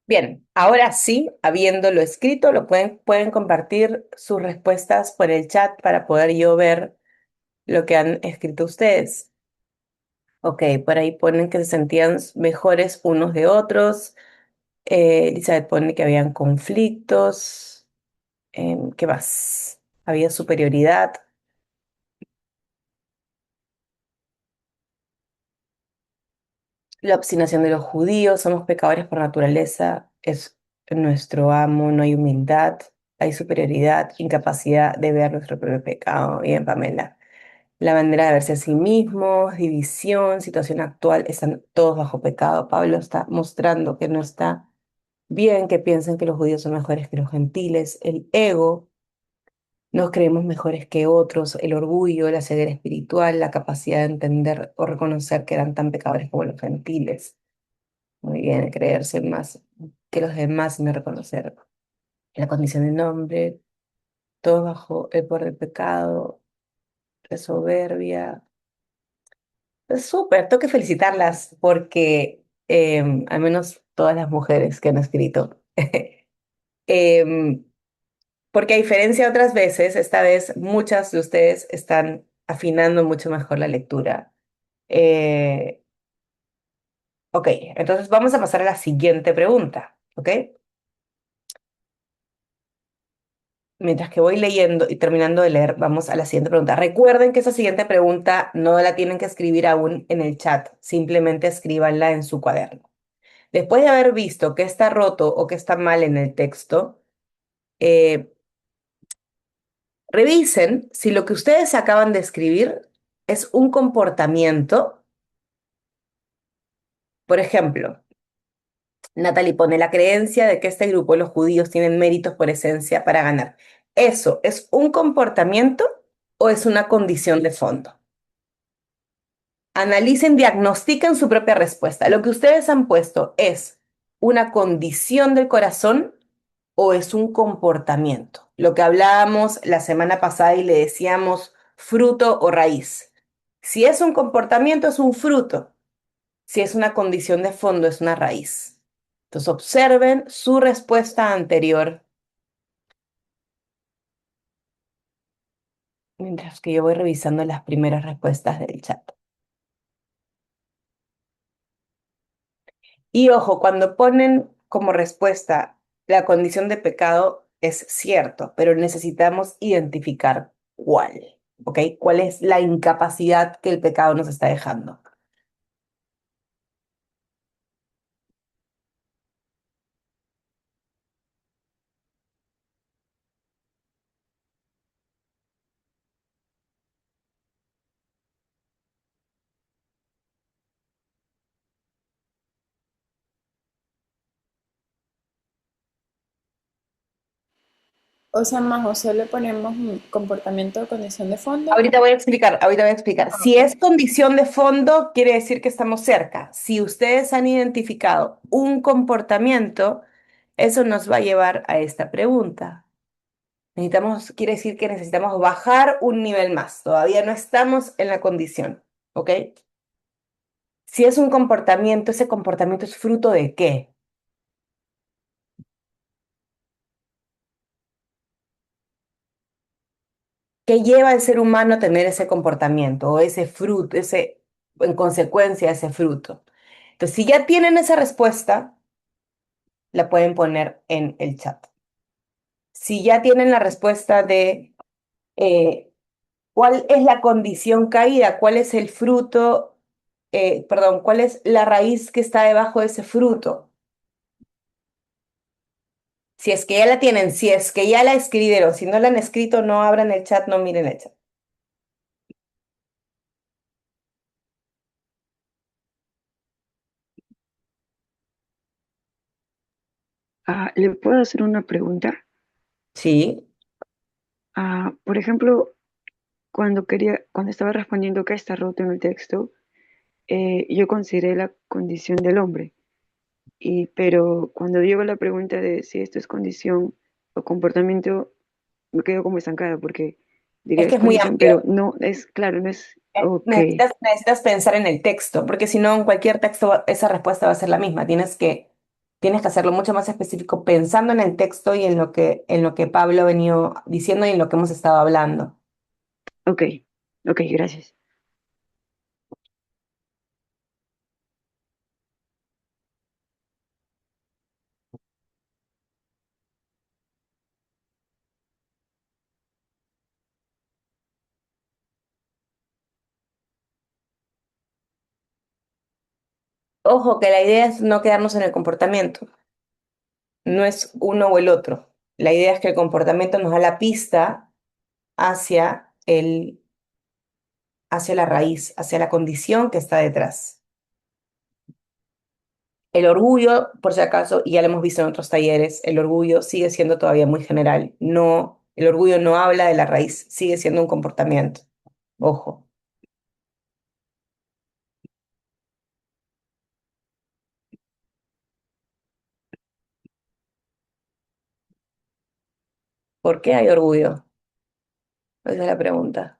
Bien, ahora sí, habiéndolo escrito, pueden compartir sus respuestas por el chat para poder yo ver lo que han escrito ustedes. Ok, por ahí ponen que se sentían mejores unos de otros. Elizabeth pone que habían conflictos. ¿Qué más? Había superioridad. La obstinación de los judíos, somos pecadores por naturaleza, es nuestro amo, no hay humildad, hay superioridad, incapacidad de ver nuestro propio pecado. Bien, Pamela. La manera de verse a sí mismos, división, situación actual, están todos bajo pecado. Pablo está mostrando que no está bien que piensen que los judíos son mejores que los gentiles, el ego, nos creemos mejores que otros, el orgullo, la ceguera espiritual, la capacidad de entender o reconocer que eran tan pecadores como los gentiles. Muy bien, creerse más que los demás y no reconocer la condición del hombre, todo bajo el poder del pecado, la soberbia. Es súper, tengo que felicitarlas porque al menos todas las mujeres que han escrito. em, Porque a diferencia de otras veces, esta vez muchas de ustedes están afinando mucho mejor la lectura. Eh, ok, entonces vamos a pasar a la siguiente pregunta, ¿ok? Mientras que voy leyendo y terminando de leer, vamos a la siguiente pregunta. Recuerden que esa siguiente pregunta no la tienen que escribir aún en el chat, simplemente escríbanla en su cuaderno. Después de haber visto qué está roto o qué está mal en el texto, eh, revisen si lo que ustedes acaban de escribir es un comportamiento Por ejemplo, Natalie pone la creencia de que este grupo, los judíos, tienen méritos por esencia para ganar. ¿Eso es un comportamiento o es una condición de fondo? Analicen, diagnostiquen su propia respuesta. ¿Lo que ustedes han puesto es una condición del corazón o es un comportamiento? Lo que hablábamos la semana pasada y le decíamos fruto o raíz. Si es un comportamiento, es un fruto. Si es una condición de fondo, es una raíz. Entonces observen su respuesta anterior mientras que yo voy revisando las primeras respuestas del chat. Y ojo, cuando ponen como respuesta la condición de pecado, es cierto, pero necesitamos identificar cuál, ¿ok? ¿Cuál es la incapacidad que el pecado nos está dejando? O sea, más José le ponemos un comportamiento de condición de fondo. Ahorita voy a explicar, ahorita voy a explicar. Ah, Si ok. es condición de fondo, quiere decir que estamos cerca. Si ustedes han identificado un comportamiento, eso nos va a llevar a esta pregunta. Quiere decir que necesitamos bajar un nivel más. Todavía no estamos en la condición, ¿ok? Si es un comportamiento, ese comportamiento es fruto de qué? ¿Qué lleva al ser humano a tener ese comportamiento o ese fruto, en consecuencia, ese fruto? Entonces, si ya tienen esa respuesta, la pueden poner en el chat. Si ya tienen la respuesta de eh, cuál es la condición caída, cuál es el fruto, perdón, cuál es la raíz que está debajo de ese fruto. Si es que ya la tienen, si es que ya la escribieron, si no la han escrito, no abran el chat, no miren el chat. ¿Le puedo hacer una pregunta? Sí. Por ejemplo, cuando estaba respondiendo que está roto en el texto, yo consideré la condición del hombre. Pero cuando digo la pregunta de si esto es condición o comportamiento, me quedo como estancada porque Es diría que es es muy condición, pero amplio. no es claro, no es ok. Necesitas pensar en el texto, porque si no, en cualquier texto esa respuesta va a ser la misma. Tienes que hacerlo mucho más específico pensando en el texto y en lo que Pablo ha venido diciendo y en lo que hemos estado hablando. Ok, ok, gracias. Ojo, que la idea es no quedarnos en el comportamiento, no es uno o el otro. La idea es que el comportamiento nos da la pista hacia la raíz, hacia la condición que está detrás. El orgullo, por si acaso, y ya lo hemos visto en otros talleres, el orgullo sigue siendo todavía muy general. No, el orgullo no habla de la raíz, sigue siendo un comportamiento. Ojo. ¿Por qué hay orgullo? Esa es la pregunta.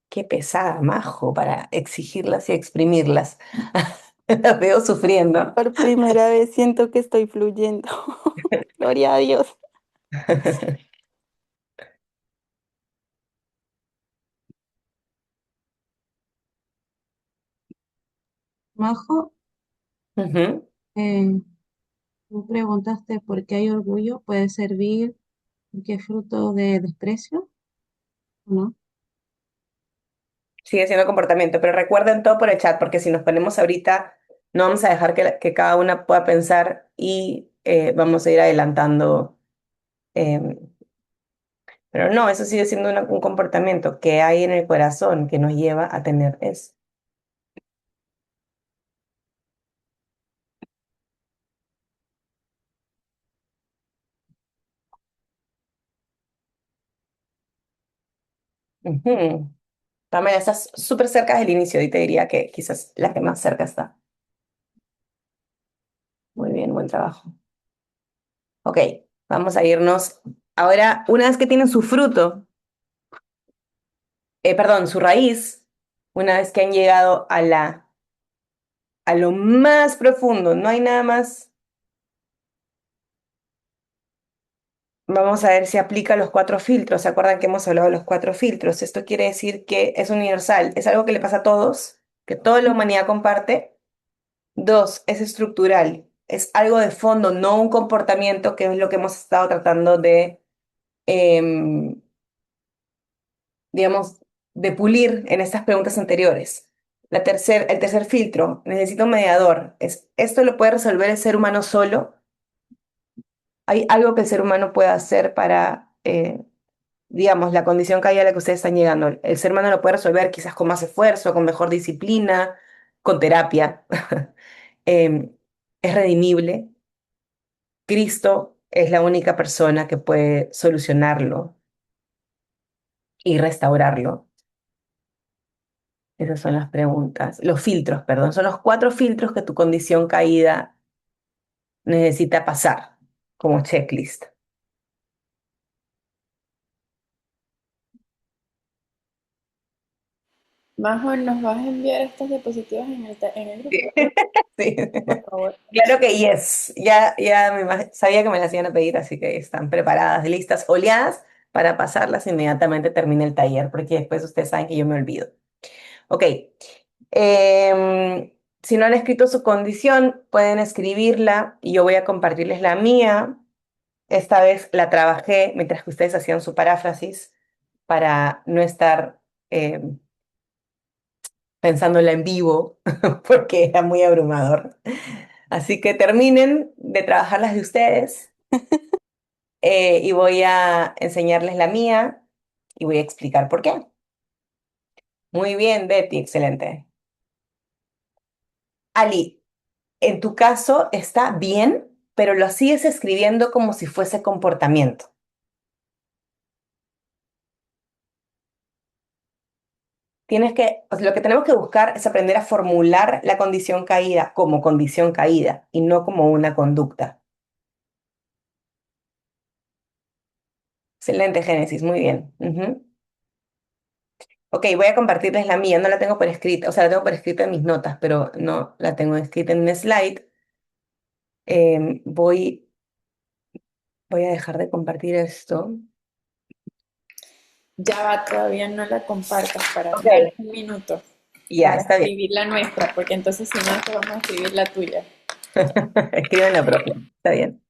Qué pesada, Majo, para exigirlas y exprimirlas. Las veo sufriendo. Por primera vez siento que estoy fluyendo. Gloria a Dios. Majo, Ujú. tú preguntaste por qué hay orgullo. ¿Puede servir porque es fruto de desprecio o no? Sigue siendo comportamiento, pero recuerden todo por el chat, porque si nos ponemos ahorita, no vamos a dejar que cada una pueda pensar y vamos a ir adelantando. em, Pero no, eso sigue siendo un comportamiento que hay en el corazón que nos lleva a tener eso. Ujú. Pamela, estás súper cerca del inicio y te diría que quizás la que más cerca está. Muy bien, buen trabajo. Ok, vamos a irnos. Ahora, una vez que tienen su fruto, perdón, su raíz, una vez que han llegado a lo más profundo, no hay nada más. Vamos a ver si aplica los cuatro filtros. ¿Se acuerdan que hemos hablado de los cuatro filtros? Esto quiere decir que es universal, es algo que le pasa a todos, que toda la humanidad comparte. Dos, es estructural, es algo de fondo, no un comportamiento, que es lo que hemos estado tratando de, em, digamos, de pulir en estas preguntas anteriores. El tercer filtro, necesito un mediador. ¿Esto lo puede resolver el ser humano solo? ¿Hay algo que el ser humano pueda hacer para, digamos, la condición caída a la que ustedes están llegando? El ser humano lo puede resolver quizás con más esfuerzo, con mejor disciplina, con terapia. Em, es redimible. Cristo es la única persona que puede solucionarlo y restaurarlo. Esas son las preguntas. Los filtros, perdón, son los cuatro filtros que tu condición caída necesita pasar como checklist. Majo, ¿nos vas a enviar estas diapositivas en el grupo? Sí. Por favor. Claro que yes. Ya sabía que me las iban a pedir, así que están preparadas, listas, oleadas para pasarlas inmediatamente termine el taller, porque después ustedes saben que yo me olvido. Ok. Si no han escrito su condición, pueden escribirla y yo voy a compartirles la mía. Esta vez la trabajé mientras que ustedes hacían su paráfrasis para no estar pensándola en vivo, porque era muy abrumador. Así que terminen de trabajar las de ustedes y voy a enseñarles la mía y voy a explicar por qué. Muy bien, Betty, excelente. Ali, en tu caso está bien, pero lo sigues escribiendo como si fuese comportamiento. Lo que tenemos que buscar es aprender a formular la condición caída como condición caída y no como una conducta. Excelente, Génesis, muy bien. Ujú. Ok, voy a compartirles la mía, no la tengo por escrita, o sea, la tengo por escrita en mis notas, pero no la tengo escrita en un slide. Voy a dejar de compartir esto. Ya va, todavía no la compartas para Ok, dar un minuto ya, para está bien. escribir la nuestra, porque entonces si no, te vamos a escribir la tuya. Escriban la propia, está bien.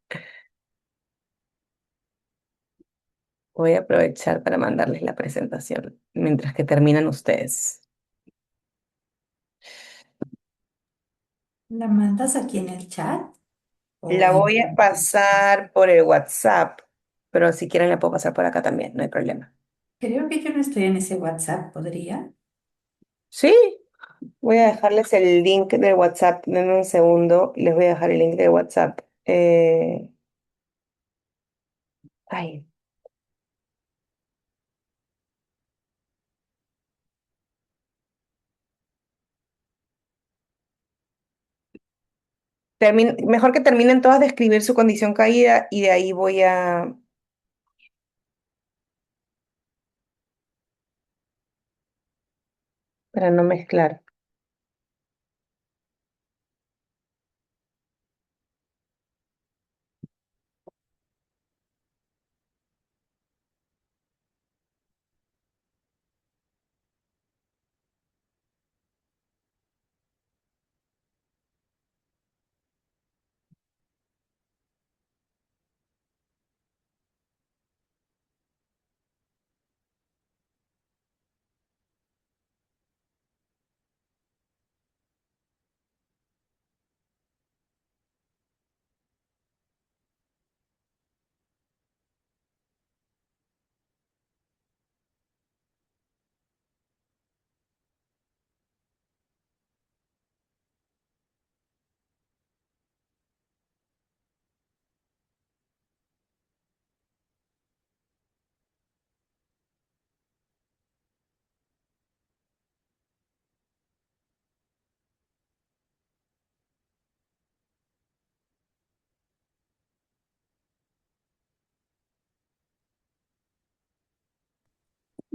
Voy a aprovechar para mandarles la presentación mientras que terminan ustedes. ¿La mandas aquí en el chat? La voy a pasar por el WhatsApp, pero si quieren la puedo pasar por acá también, no hay problema. Creo que yo no estoy en ese WhatsApp, ¿podría? Sí, voy a dejarles el link del WhatsApp. Denme un segundo, les voy a dejar el link del WhatsApp. Ay, mejor que terminen todas de escribir su condición caída y de ahí voy para no mezclar.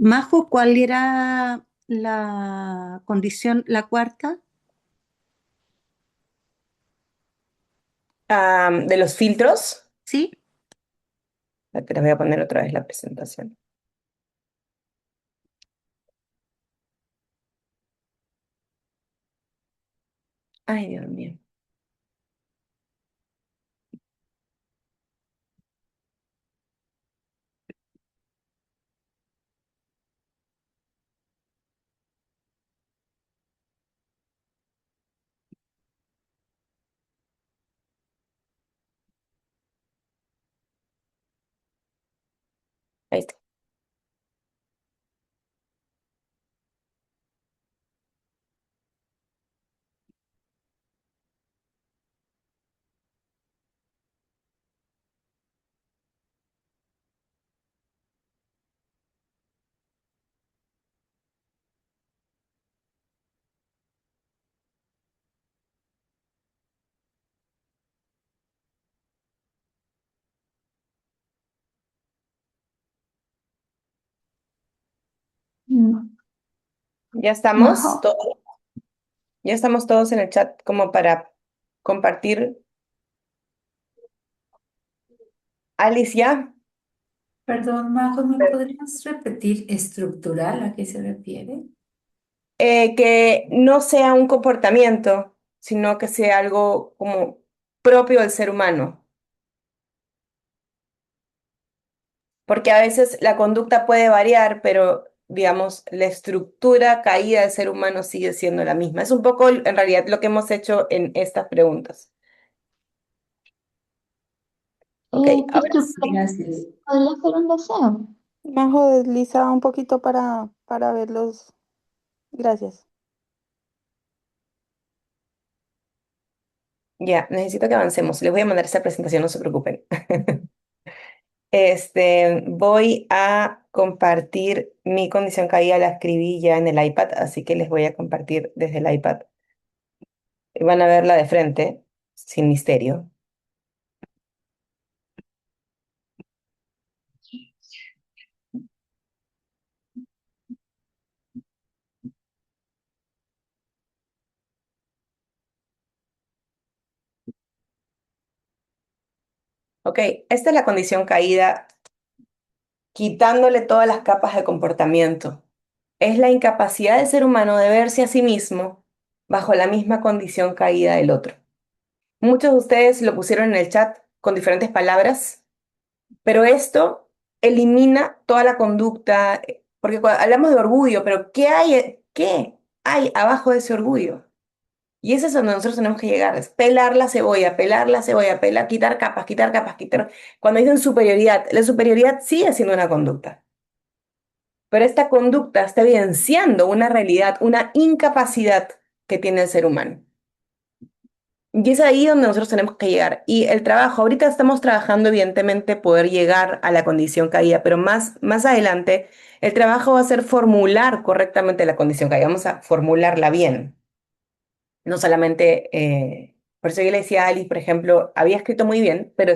Majo, ¿cuál era la condición, la cuarta? De los filtros, Sí. te les voy a poner otra vez la presentación. Ay, Dios mío. Ahí está. Ya estamos Majo, todos, ya estamos todos en el chat como para compartir. Alice, ¿ya? perdón, Majo, ¿me podrías repetir estructural a qué se refiere? Que no sea un comportamiento, sino que sea algo como propio del ser humano. Porque a veces la conducta puede variar, pero digamos, la estructura caída del ser humano sigue siendo la misma. Es un poco, en realidad, lo que hemos hecho en estas preguntas. Ok, ahora sí. Gracias. ¿Podría hacer un deseo? Majo, desliza un poquito para verlos. Gracias. Ya, necesito que avancemos. Les voy a mandar esta presentación, no se preocupen. Voy a compartir mi condición caída, la escribí ya en el iPad, así que les voy a compartir desde el iPad. Van a verla de frente, sin misterio. Ok, esta es la condición caída, quitándole todas las capas de comportamiento. Es la incapacidad del ser humano de verse a sí mismo bajo la misma condición caída del otro. Muchos de ustedes lo pusieron en el chat con diferentes palabras, pero esto elimina toda la conducta, porque hablamos de orgullo, pero qué hay abajo de ese orgullo? Y eso es donde nosotros tenemos que llegar, es pelar la cebolla, pelar, quitar capas, quitar capas, quitar. Cuando dicen superioridad, la superioridad sigue siendo una conducta, pero esta conducta está evidenciando una realidad, una incapacidad que tiene el ser humano. Y es ahí donde nosotros tenemos que llegar. Y el trabajo, ahorita estamos trabajando evidentemente poder llegar a la condición caída, pero más adelante el trabajo va a ser formular correctamente la condición caída, vamos a formularla bien. No solamente, por eso yo le decía a Alice, por ejemplo, había escrito muy bien, pero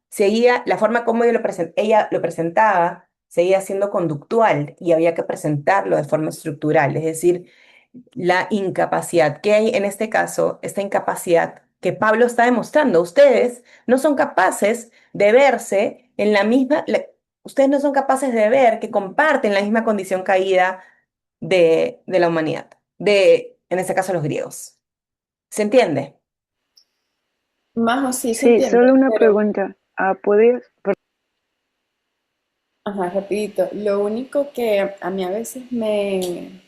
seguía la forma como ella lo presentaba, seguía siendo conductual y había que presentarlo de forma estructural, es decir, la incapacidad que hay en este caso, esta incapacidad que Pablo está demostrando. Ustedes no son capaces de verse en la misma, ustedes no son capaces de ver que comparten la misma condición caída de la humanidad, en este caso, los griegos. ¿Se entiende? Majo, sí se Sí, entiende, solo una pero, pregunta. ¿Podrías? ajá, rapidito. Lo único que a mí a veces a mí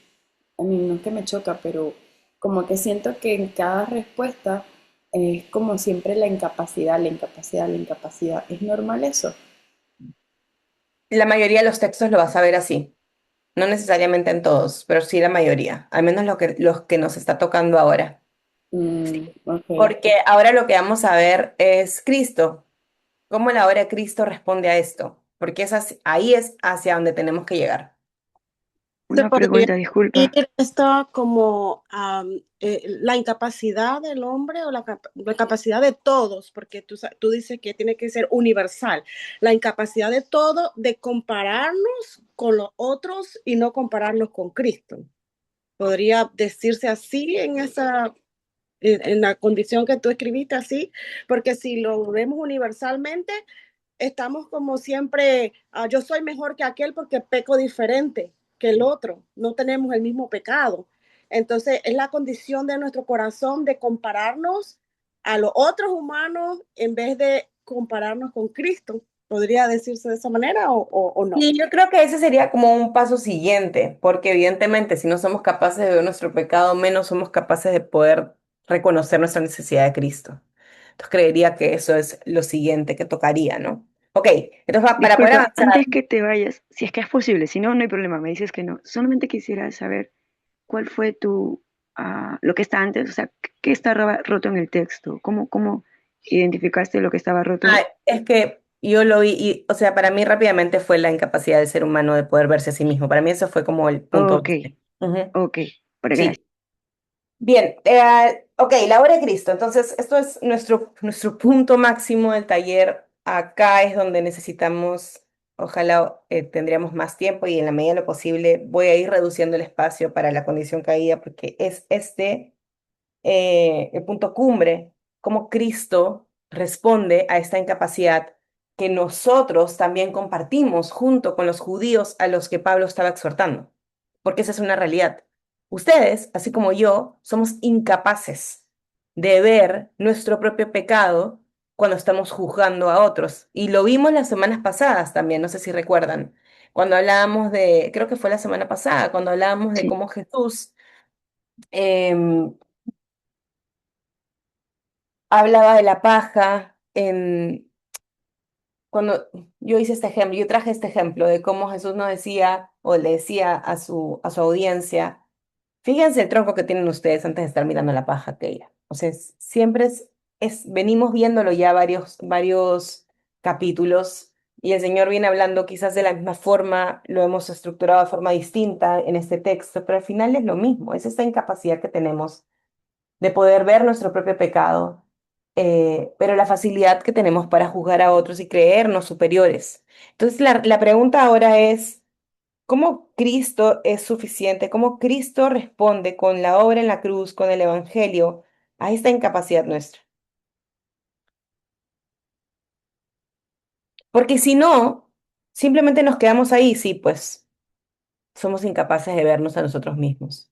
no es que me choca, pero como que siento que en cada respuesta es como siempre la incapacidad, la incapacidad, la incapacidad. ¿Es normal eso? La mayoría de los textos lo vas a ver así. No necesariamente en todos, pero sí la mayoría. Al menos los que nos está tocando ahora. Ok. Porque ahora lo que vamos a ver es Cristo. ¿Cómo la obra de Cristo responde a esto? Porque ahí es hacia donde tenemos que llegar. Se Una podría pregunta, disculpa. decir esto como la incapacidad del hombre o la capacidad de todos, porque tú dices que tiene que ser universal, la incapacidad de todo de compararnos con los otros y no compararnos con Cristo. Podría decirse así en la condición que tú escribiste así, porque si lo vemos universalmente, estamos como siempre, yo soy mejor que aquel porque peco diferente que el otro, no tenemos el mismo pecado. Entonces es la condición de nuestro corazón de compararnos a los otros humanos en vez de compararnos con Cristo. ¿Podría decirse de esa manera o no? Y yo creo que ese sería como un paso siguiente, porque evidentemente si no somos capaces de ver nuestro pecado, menos somos capaces de poder reconocer nuestra necesidad de Cristo. Entonces creería que eso es lo siguiente que tocaría, ¿no? Ok, entonces para poder Disculpa, avanzar, antes que te vayas, si es que es posible, si no, no hay problema, me dices que no. Solamente quisiera saber cuál fue lo que está antes, o sea, qué está roto en el texto, cómo identificaste lo que estaba roto. es que yo lo vi, y, o sea, para mí rápidamente fue la incapacidad del ser humano de poder verse a sí mismo. Para mí eso fue como el punto Ok, base. Ujú. ok, gracias. Sí. Bien, ok, la obra de Cristo. Entonces, esto es nuestro punto máximo del taller. Acá es donde necesitamos, ojalá tendríamos más tiempo y en la medida de lo posible voy a ir reduciendo el espacio para la condición caída porque es el punto cumbre, cómo Cristo responde a esta incapacidad que nosotros también compartimos junto con los judíos a los que Pablo estaba exhortando, porque esa es una realidad. Ustedes, así como yo, somos incapaces de ver nuestro propio pecado cuando estamos juzgando a otros. Y lo vimos las semanas pasadas también, no sé si recuerdan, cuando hablábamos de, creo que fue la semana pasada, cuando hablábamos de Sí, cómo Jesús em, hablaba de la paja cuando yo hice este ejemplo, yo traje este ejemplo de cómo Jesús nos decía o le decía a su audiencia, fíjense el tronco que tienen ustedes antes de estar mirando la paja aquella. O sea, siempre venimos viéndolo ya varios capítulos y el Señor viene hablando quizás de la misma forma, lo hemos estructurado de forma distinta en este texto, pero al final es lo mismo, es esta incapacidad que tenemos de poder ver nuestro propio pecado, pero la facilidad que tenemos para juzgar a otros y creernos superiores. Entonces, la pregunta ahora es, ¿cómo Cristo es suficiente? ¿Cómo Cristo responde con la obra en la cruz, con el Evangelio, a esta incapacidad nuestra? Porque si no, simplemente nos quedamos ahí, sí, pues somos incapaces de vernos a nosotros mismos.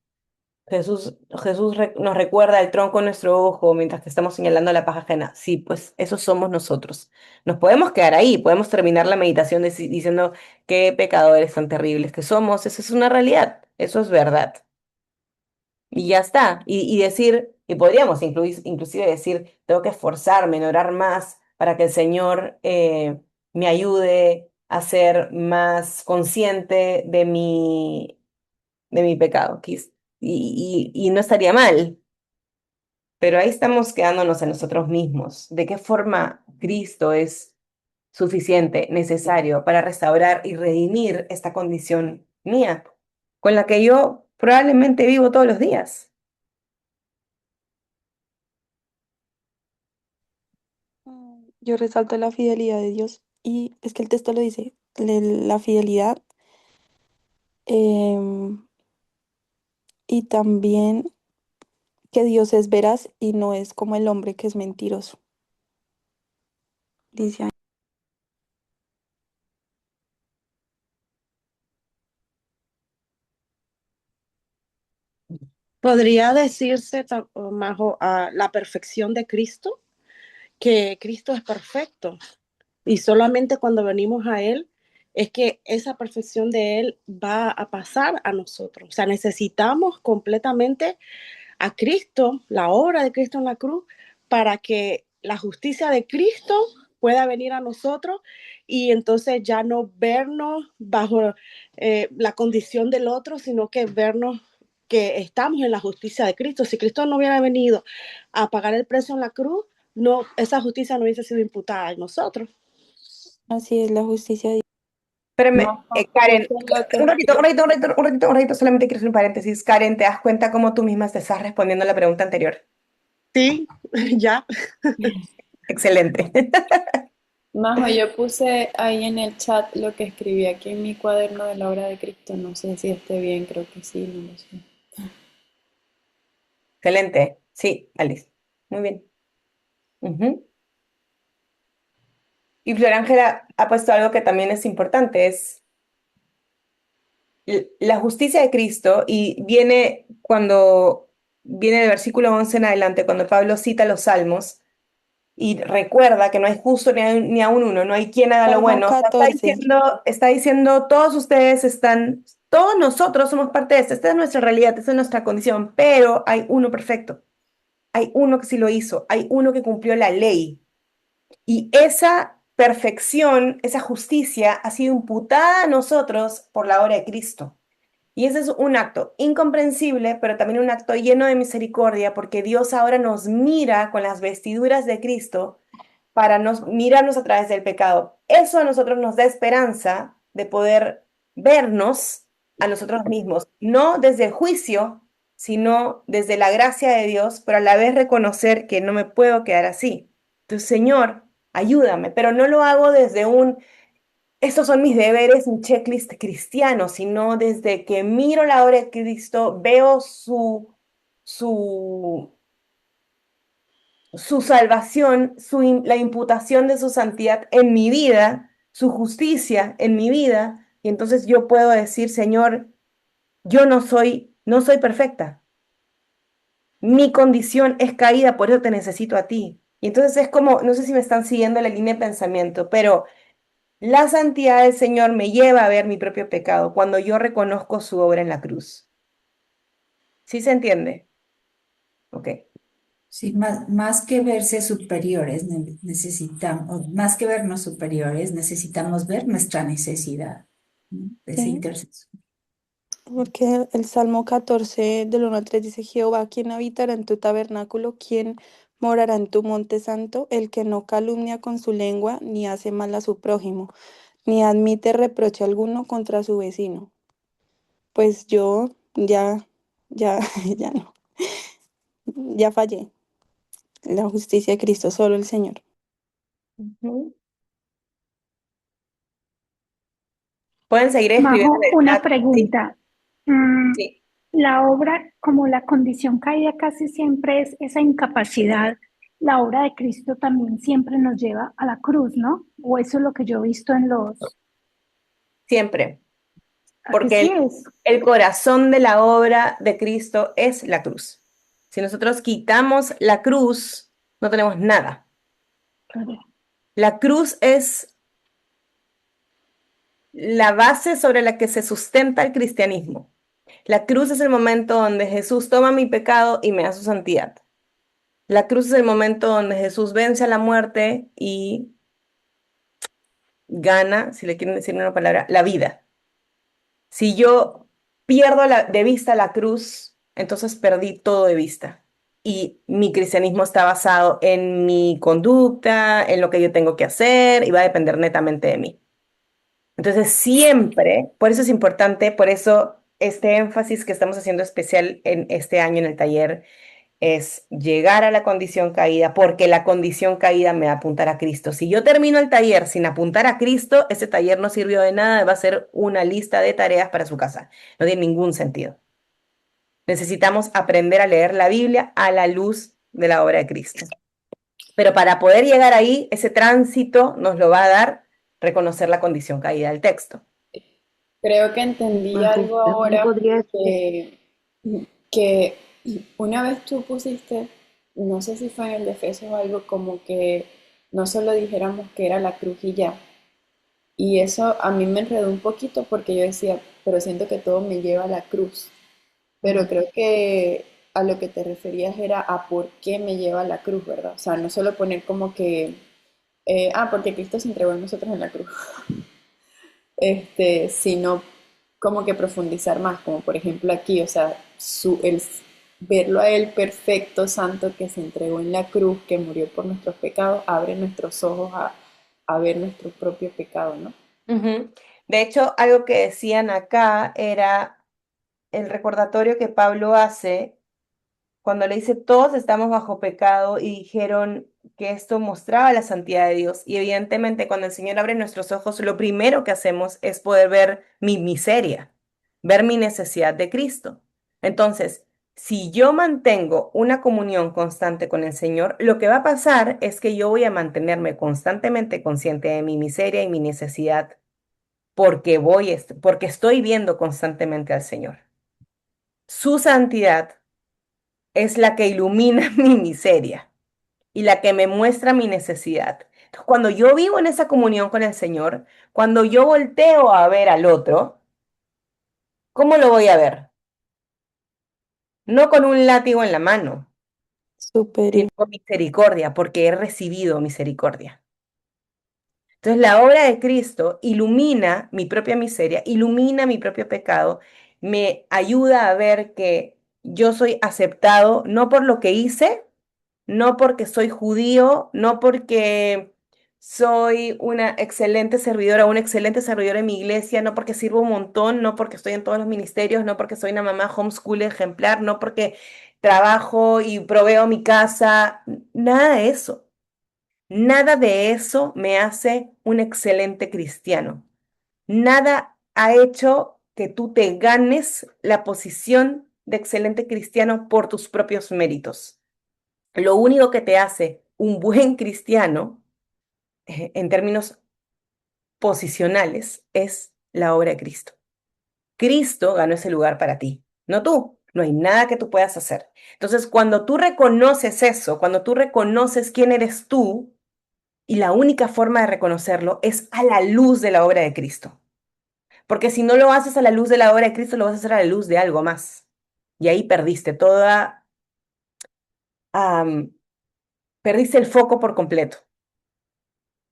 Jesús nos recuerda el tronco en nuestro ojo mientras que estamos señalando la paja ajena. Sí, pues esos somos nosotros. Nos podemos quedar ahí, podemos terminar la meditación diciendo qué pecadores tan terribles que somos. Eso es una realidad, eso es verdad. Y ya está. Y decir, y podríamos inclusive decir, tengo que esforzarme en orar más para que el Señor me ayude a ser más consciente de mi pecado. Y no estaría mal, pero ahí estamos quedándonos en nosotros mismos. ¿De qué forma Cristo es suficiente, necesario para restaurar y redimir esta condición mía, con la que yo probablemente vivo todos los días? Yo resalto la fidelidad de Dios y es que el texto lo dice, la fidelidad em, y también que Dios es veraz y no es como el hombre que es mentiroso. Dice ahí. Podría decirse, Majo, a la perfección de Cristo, que Cristo es perfecto y solamente cuando venimos a Él es que esa perfección de Él va a pasar a nosotros. O sea, necesitamos completamente a Cristo, la obra de Cristo en la cruz, para que la justicia de Cristo pueda venir a nosotros y entonces ya no vernos bajo la condición del otro, sino que vernos que estamos en la justicia de Cristo. Si Cristo no hubiera venido a pagar el precio en la cruz, no, esa justicia no hubiese sido imputada en nosotros. Así es la justicia de Dios. Espérame, Más o Karen, justo lo que un ratito, un escribí. ratito, un ratito, un ratito, un ratito, solamente quiero hacer un paréntesis. Karen, ¿te das cuenta cómo tú misma te estás respondiendo a la pregunta anterior? Sí, ya. Excelente. Majo, yo puse ahí en el chat lo que escribí aquí en mi cuaderno de la obra de Cristo. No sé si esté bien, creo que sí, no lo sé. Excelente. Sí, Alice. Muy bien. Ujú. Y Flor Ángela ha puesto algo que también es importante, es la justicia de Cristo, y viene del versículo 11 en adelante, cuando Pablo cita los salmos y recuerda que no hay justo ni a un uno, no hay quien haga lo Salmo bueno. O sea, 14. está diciendo, todos ustedes están, todos nosotros somos parte de esto, esta es nuestra realidad, esta es nuestra condición, pero hay uno perfecto, hay uno que sí lo hizo, hay uno que cumplió la ley. Y esa perfección, esa justicia ha sido imputada a nosotros por la obra de Cristo. Y ese es un acto incomprensible, pero también un acto lleno de misericordia, porque Dios ahora nos mira con las vestiduras de Cristo para mirarnos a través del pecado. Eso a nosotros nos da esperanza de poder vernos a nosotros mismos, no desde el juicio, sino desde la gracia de Dios, pero a la vez reconocer que no me puedo quedar así. Entonces, Señor, ayúdame, pero no lo hago desde estos son mis deberes, un checklist cristiano, sino desde que miro la obra de Cristo, veo su, su salvación, la imputación de su santidad en mi vida, su justicia en mi vida, y entonces yo puedo decir, Señor, yo no soy perfecta. Mi condición es caída, por eso te necesito a ti. Y entonces es como, no sé si me están siguiendo la línea de pensamiento, pero la santidad del Señor me lleva a ver mi propio pecado cuando yo reconozco su obra en la cruz. ¿Sí se entiende? Ok. Sí, más que verse superiores, necesitamos, más que vernos superiores, necesitamos ver nuestra necesidad, ¿no? De esa Sí, intercesión. porque el Salmo 14 del 1 al 3 dice: Jehová, ¿quién habitará en tu tabernáculo? ¿Quién morará en tu monte santo? El que no calumnia con su lengua, ni hace mal a su prójimo, ni admite reproche alguno contra su vecino. Pues yo ya, ya no, ya fallé. La justicia de Cristo, solo el Señor. Ujú. Pueden seguir escribiendo Majo, en el una chat. Sí, pregunta. Mm, sí, la obra, como la condición caída casi siempre es esa incapacidad, la obra de Cristo también siempre nos lleva a la cruz, ¿no? O eso es lo que yo he visto en los... siempre. ¿A que Porque sí es? el corazón de la obra de Cristo es la cruz. Si nosotros quitamos la cruz, no tenemos nada. Claro. La cruz es la base sobre la que se sustenta el cristianismo. La cruz es el momento donde Jesús toma mi pecado y me da su santidad. La cruz es el momento donde Jesús vence a la muerte y gana, si le quieren decir una palabra, la vida. Si yo pierdo de vista la cruz, entonces perdí todo de vista. Y mi cristianismo está basado en mi conducta, en lo que yo tengo que hacer, y va a depender netamente de mí. Entonces, siempre, por eso es importante, por eso este énfasis que estamos haciendo especial en este año en el taller es llegar a la condición caída, porque la condición caída me va a apuntar a Cristo. Si yo termino el taller sin apuntar a Cristo, ese taller no sirvió de nada, va a ser una lista de tareas para su casa. No tiene ningún sentido. Necesitamos aprender a leer la Biblia a la luz de la obra de Cristo. Pero para poder llegar ahí, ese tránsito nos lo va a dar reconocer la condición caída del texto. Creo que entendí Majo, algo también ahora podría ser. que una vez tú pusiste, no sé si fue en el de Efesios o algo, como que no solo dijéramos que era la cruz y ya. Y eso a mí me enredó un poquito porque yo decía, pero siento que todo me lleva a la cruz. Pero creo que a lo que te referías era a por qué me lleva a la cruz, ¿verdad? O sea, no solo poner como que, porque Cristo se entregó en nosotros en la cruz, sino como que profundizar más, como por ejemplo aquí, o sea, verlo a Él perfecto, santo, que se entregó en la cruz, que murió por nuestros pecados, abre nuestros ojos a ver nuestro propio pecado, ¿no? Ujú. De hecho, algo que decían acá era el recordatorio que Pablo hace cuando le dice todos estamos bajo pecado y dijeron que esto mostraba la santidad de Dios. Y evidentemente cuando el Señor abre nuestros ojos, lo primero que hacemos es poder ver mi miseria, ver mi necesidad de Cristo. Entonces, si yo mantengo una comunión constante con el Señor, lo que va a pasar es que yo voy a mantenerme constantemente consciente de mi miseria y mi necesidad porque estoy viendo constantemente al Señor. Su santidad es la que ilumina mi miseria y la que me muestra mi necesidad. Entonces, cuando yo vivo en esa comunión con el Señor, cuando yo volteo a ver al otro, ¿cómo lo voy a ver? No con un látigo en la mano, sino con misericordia, porque he recibido misericordia. Entonces, la obra de Cristo ilumina mi propia miseria, ilumina mi propio pecado, me ayuda a ver que yo soy aceptado no por lo que hice, no porque soy judío, no porque soy una excelente servidora, un excelente servidor en mi iglesia, no porque sirvo un montón, no porque estoy en todos los ministerios, no porque soy una mamá homeschool ejemplar, no porque trabajo y proveo mi casa, nada de eso. Nada de eso me hace un excelente cristiano. Nada ha hecho que tú te ganes la posición de excelente cristiano por tus propios méritos. Lo único que te hace un buen cristiano, en términos posicionales, es la obra de Cristo. Cristo ganó ese lugar para ti, no tú. No hay nada que tú puedas hacer. Entonces, cuando tú reconoces eso, cuando tú reconoces quién eres tú, y la única forma de reconocerlo es a la luz de la obra de Cristo. Porque si no lo haces a la luz de la obra de Cristo, lo vas a hacer a la luz de algo más. Y ahí perdiste el foco por completo.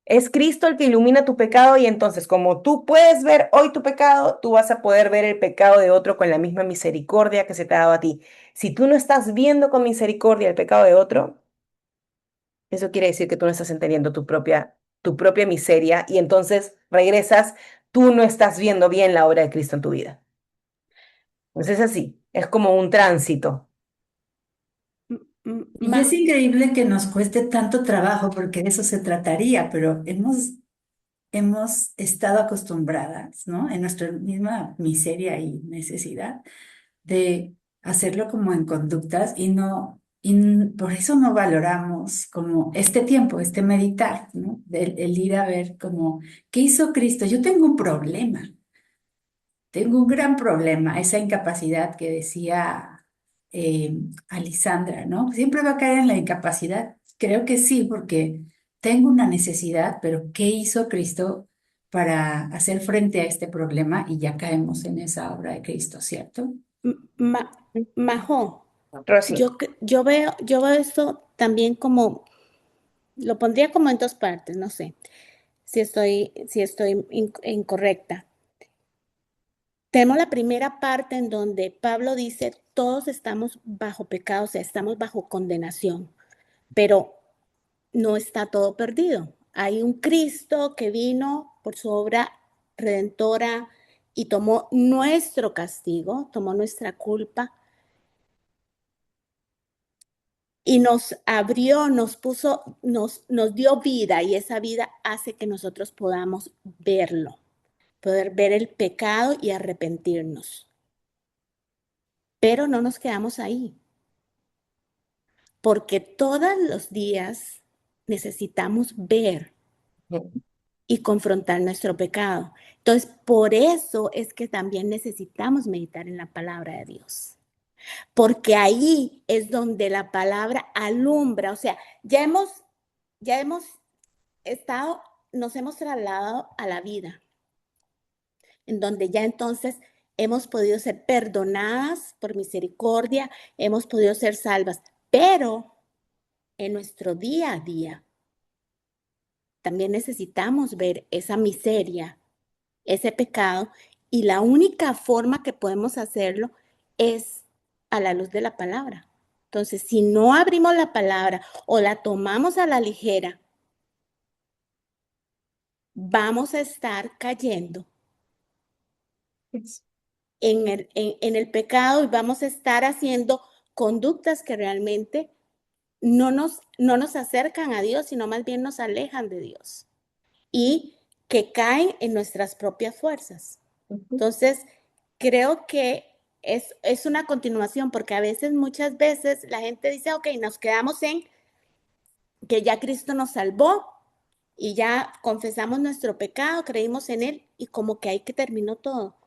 Es Cristo el que ilumina tu pecado y entonces como tú puedes ver hoy tu pecado, tú vas a poder ver el pecado de otro con la misma misericordia que se te ha dado a ti. Si tú no estás viendo con misericordia el pecado de otro, eso quiere decir que tú no estás entendiendo tu propia miseria y entonces regresas, tú no estás viendo bien la obra de Cristo en tu vida. Entonces es así, es como un tránsito. Y es increíble que nos cueste tanto trabajo, porque de eso se trataría, pero hemos estado acostumbradas, ¿no? En nuestra misma miseria y necesidad de hacerlo como en conductas y por eso no valoramos como este tiempo, este meditar, ¿no? El ir a ver como, ¿qué hizo Cristo? Yo tengo un gran problema, esa incapacidad que decía Alisandra, ¿no? Siempre va a caer en la incapacidad. Creo que sí, porque tengo una necesidad, pero ¿qué hizo Cristo para hacer frente a este problema? Y ya caemos en esa obra de Cristo, ¿cierto? Majo, Rosy. yo veo esto también como, lo pondría como en dos partes, no sé si estoy incorrecta. Tenemos la primera parte en donde Pablo dice, todos estamos bajo pecado, o sea, estamos bajo condenación, pero no está todo perdido. Hay un Cristo que vino por su obra redentora y tomó nuestro castigo, tomó nuestra culpa y nos abrió, nos puso, nos dio vida y esa vida hace que nosotros podamos verlo, poder ver el pecado y arrepentirnos. Pero no nos quedamos ahí, porque todos los días necesitamos ver y confrontar nuestro pecado. Entonces, por eso es que también necesitamos meditar en la palabra de Dios, porque ahí es donde la palabra alumbra, o sea, ya hemos estado, nos hemos trasladado a la vida, en donde ya entonces hemos podido ser perdonadas por misericordia, hemos podido ser salvas, pero en nuestro día a día también necesitamos ver esa miseria, ese pecado, y la única forma que podemos hacerlo es a la luz de la palabra. Entonces, si no abrimos la palabra o la tomamos a la ligera, vamos a estar cayendo en el pecado y vamos a estar haciendo conductas que realmente no nos acercan a Dios, sino más bien nos alejan de Dios y que caen en nuestras propias fuerzas. Entonces, creo que es una continuación, porque a veces, muchas veces, la gente dice, ok, nos quedamos en que ya Cristo nos salvó y ya confesamos nuestro pecado, creímos en Él y como que ahí que terminó todo.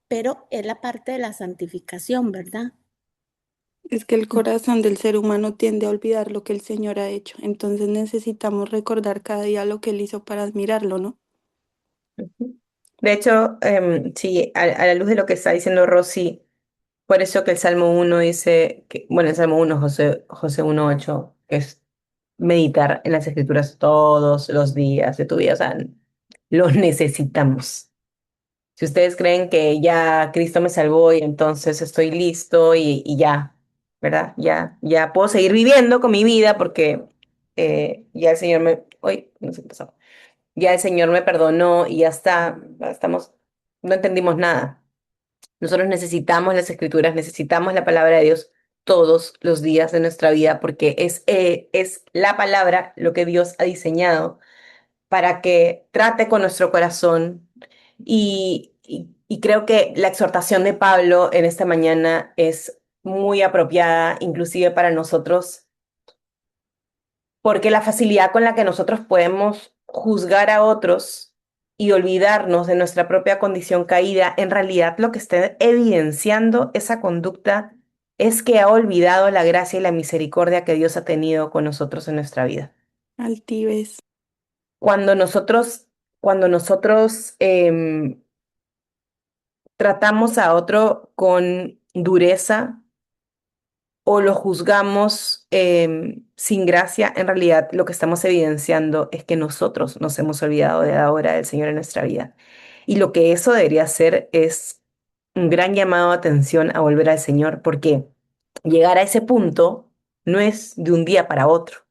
Pero es la parte de la santificación, ¿verdad? Es que el corazón del ser humano tiende a olvidar lo que el Señor ha hecho, entonces necesitamos recordar cada día lo que Él hizo para admirarlo, ¿no? De hecho, sí, a la luz de lo que está diciendo Rosy, por eso que el Salmo 1 dice, que, bueno, el Salmo 1, José 1:8, que es meditar en las Escrituras todos los días de tu vida, o sea, los necesitamos. Si ustedes creen que ya Cristo me salvó y entonces estoy listo y ya, ¿verdad? Ya puedo seguir viviendo con mi vida porque ya el Señor me... Uy, no sé qué pasó. Ya el Señor me perdonó y ya está, ya estamos, no entendimos nada. Nosotros necesitamos las Escrituras, necesitamos la palabra de Dios todos los días de nuestra vida porque es la palabra lo que Dios ha diseñado para que trate con nuestro corazón y creo que la exhortación de Pablo en esta mañana es muy apropiada, inclusive para nosotros, porque la facilidad con la que nosotros podemos juzgar a otros y olvidarnos de nuestra propia condición caída, en realidad lo que está evidenciando esa conducta es que ha olvidado la gracia y la misericordia que Dios ha tenido con nosotros en nuestra vida. Altivez. Cuando nosotros tratamos a otro con dureza o lo juzgamos sin gracia, en realidad lo que estamos evidenciando es que nosotros nos hemos olvidado de la obra del Señor en nuestra vida. Y lo que eso debería hacer es un gran llamado de atención a volver al Señor, porque llegar a ese punto no es de un día para otro.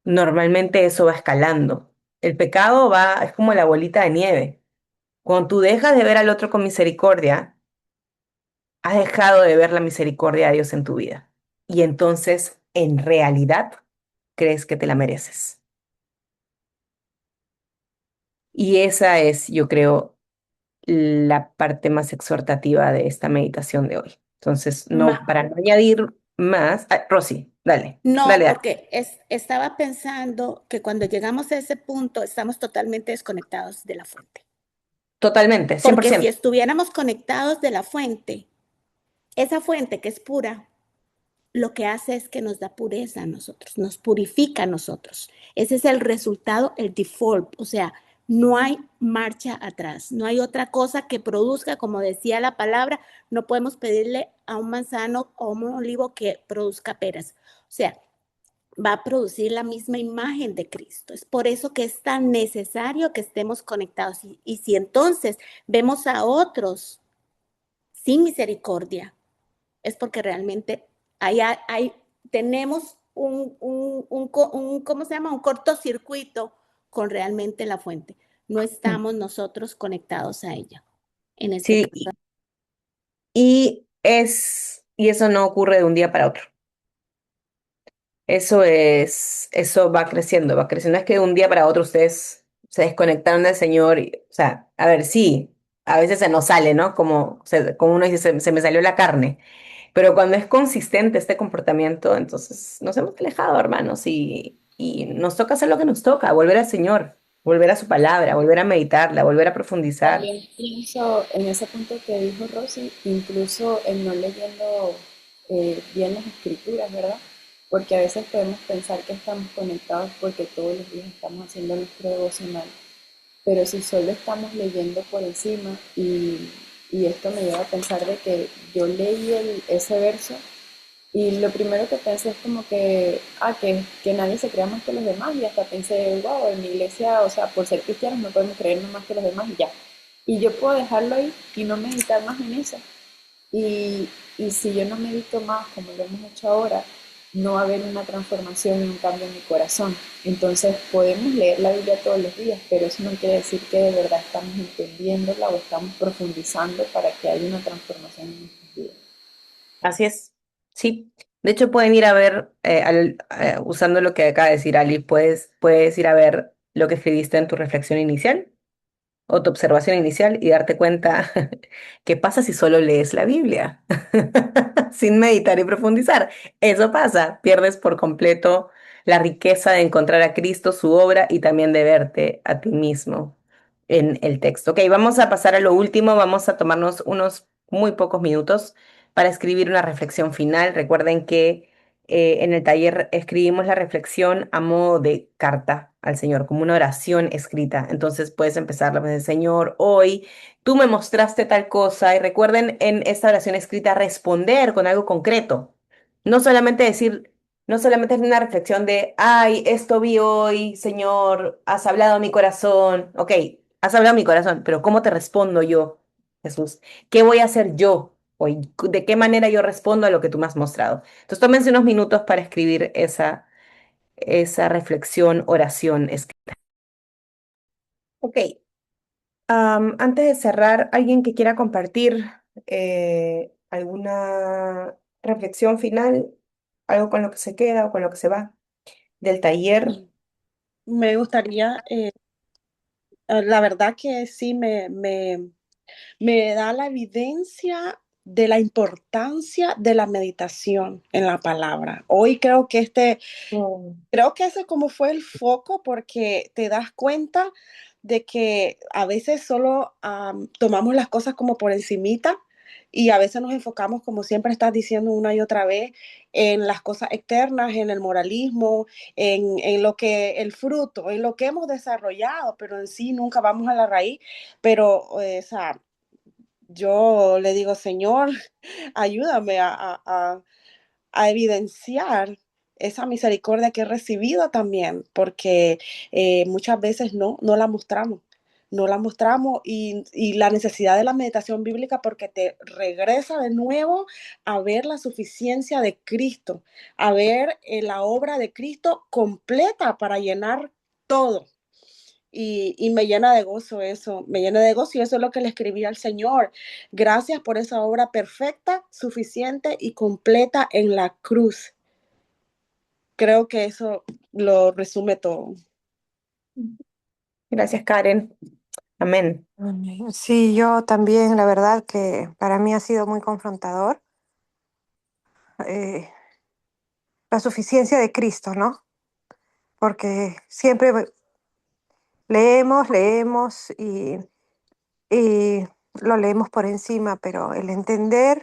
Normalmente eso va escalando. El pecado es como la bolita de nieve. Cuando tú dejas de ver al otro con misericordia, has dejado de ver la misericordia de Dios en tu vida. Y entonces, en realidad, crees que te la mereces. Y esa es, yo creo, la parte más exhortativa de esta meditación de hoy. Entonces, no, para no añadir más, Rosy, dale, No, dale, dale. porque estaba pensando que cuando llegamos a ese punto estamos totalmente desconectados de la fuente. Totalmente, Porque si 100%. estuviéramos conectados de la fuente, esa fuente que es pura, lo que hace es que nos da pureza a nosotros, nos purifica a nosotros. Ese es el resultado, el default, o sea, no hay marcha atrás, no hay otra cosa que produzca, como decía la palabra, no podemos pedirle a un manzano o un olivo que produzca peras. O sea, va a producir la misma imagen de Cristo. Es por eso que es tan necesario que estemos conectados. Y si entonces vemos a otros sin misericordia, es porque realmente tenemos ¿cómo se llama? Un cortocircuito con realmente la fuente. No estamos nosotros conectados a ella. En este Sí, caso. y eso no ocurre de un día para otro. Eso va creciendo, va creciendo. Es que de un día para otro ustedes se desconectaron del Señor. O sea, a ver, sí, a veces se nos sale, ¿no? Como uno dice, se me salió la carne. Pero cuando es consistente este comportamiento, entonces nos hemos alejado, hermanos, y nos toca hacer lo que nos toca, volver al Señor, volver a su palabra, volver a meditarla, volver a profundizar. También pienso en ese punto que dijo Rosy, incluso en no leyendo bien las escrituras, ¿verdad? Porque a veces podemos pensar que estamos conectados porque todos los días estamos haciendo nuestro devocional, pero si solo estamos leyendo por encima y esto me lleva a pensar de que yo leí ese verso y lo primero que pensé es como que nadie se crea más que los demás y hasta pensé, wow, en mi iglesia, o sea, por ser cristianos no podemos creernos más que los demás y ya. Y yo puedo dejarlo ahí y no meditar más en eso. Y si yo no medito más como lo hemos hecho ahora, no va a haber una transformación y un cambio en mi corazón. Entonces podemos leer la Biblia todos los días, pero eso no quiere decir que de verdad estamos entendiéndola o estamos profundizando para que haya una transformación en nuestras vidas. Así es, sí. De hecho, pueden ir a ver, usando lo que acaba de decir Ali, puedes ir a ver lo que escribiste en tu reflexión inicial o tu observación inicial y darte cuenta qué pasa si solo lees la Biblia sin meditar y profundizar. Eso pasa, pierdes por completo la riqueza de encontrar a Cristo, su obra y también de verte a ti mismo en el texto. Ok, vamos a pasar a lo último, vamos a tomarnos unos muy pocos minutos para escribir una reflexión final. Recuerden que en el taller escribimos la reflexión a modo de carta al Señor, como una oración escrita. Entonces puedes empezarla con el Señor, hoy tú me mostraste tal cosa y recuerden en esta oración escrita responder con algo concreto. No solamente decir, no solamente es una reflexión de, ay, esto vi hoy, Señor, has hablado a mi corazón. Ok, has hablado a mi corazón, pero ¿cómo te respondo yo, Jesús? ¿Qué voy a hacer yo hoy? ¿De qué manera yo respondo a lo que tú me has mostrado? Entonces, tómense unos minutos para escribir esa reflexión, oración escrita. Ok, antes de cerrar, ¿alguien que quiera compartir alguna reflexión final? ¿Algo con lo que se queda o con lo que se va del taller? Me gustaría, la verdad que sí, me da la evidencia de la importancia de la meditación en la palabra. Hoy creo que creo que ese como fue el foco porque te das cuenta de que a veces solo tomamos las cosas como por encimita y a veces nos enfocamos, como siempre estás diciendo una y otra vez, en las cosas externas, en el moralismo, en lo que, el fruto, en lo que hemos desarrollado, pero en sí nunca vamos a la raíz. Pero, o sea, yo le digo, Señor, ayúdame a evidenciar esa misericordia que he recibido también, porque muchas veces no la mostramos, no la mostramos y la necesidad de la meditación bíblica porque te regresa de nuevo a ver la suficiencia de Cristo, a ver la obra de Cristo completa para llenar todo. Y me llena de gozo eso, me llena de gozo y eso es lo que le escribí al Señor. Gracias por esa obra perfecta, suficiente y completa en la cruz. Creo que eso lo resume todo. Gracias, Karen. Amén. Amén. Sí, yo también, la verdad que para mí ha sido muy confrontador eh, la suficiencia de Cristo, ¿no? Porque siempre leemos y lo leemos por encima, pero el entender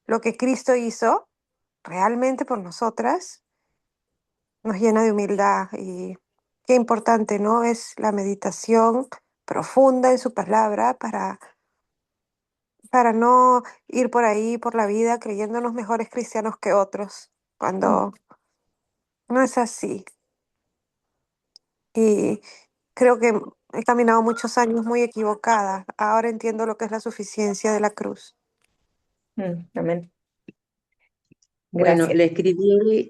lo que Cristo hizo realmente por nosotras nos llena de humildad y qué importante, ¿no? Es la meditación profunda en su palabra para no ir por ahí, por la vida, creyéndonos mejores cristianos que otros, cuando no es así. Y creo que he caminado muchos años muy equivocada. Ahora entiendo lo que es la suficiencia de la cruz. Amén. Bueno, Gracias.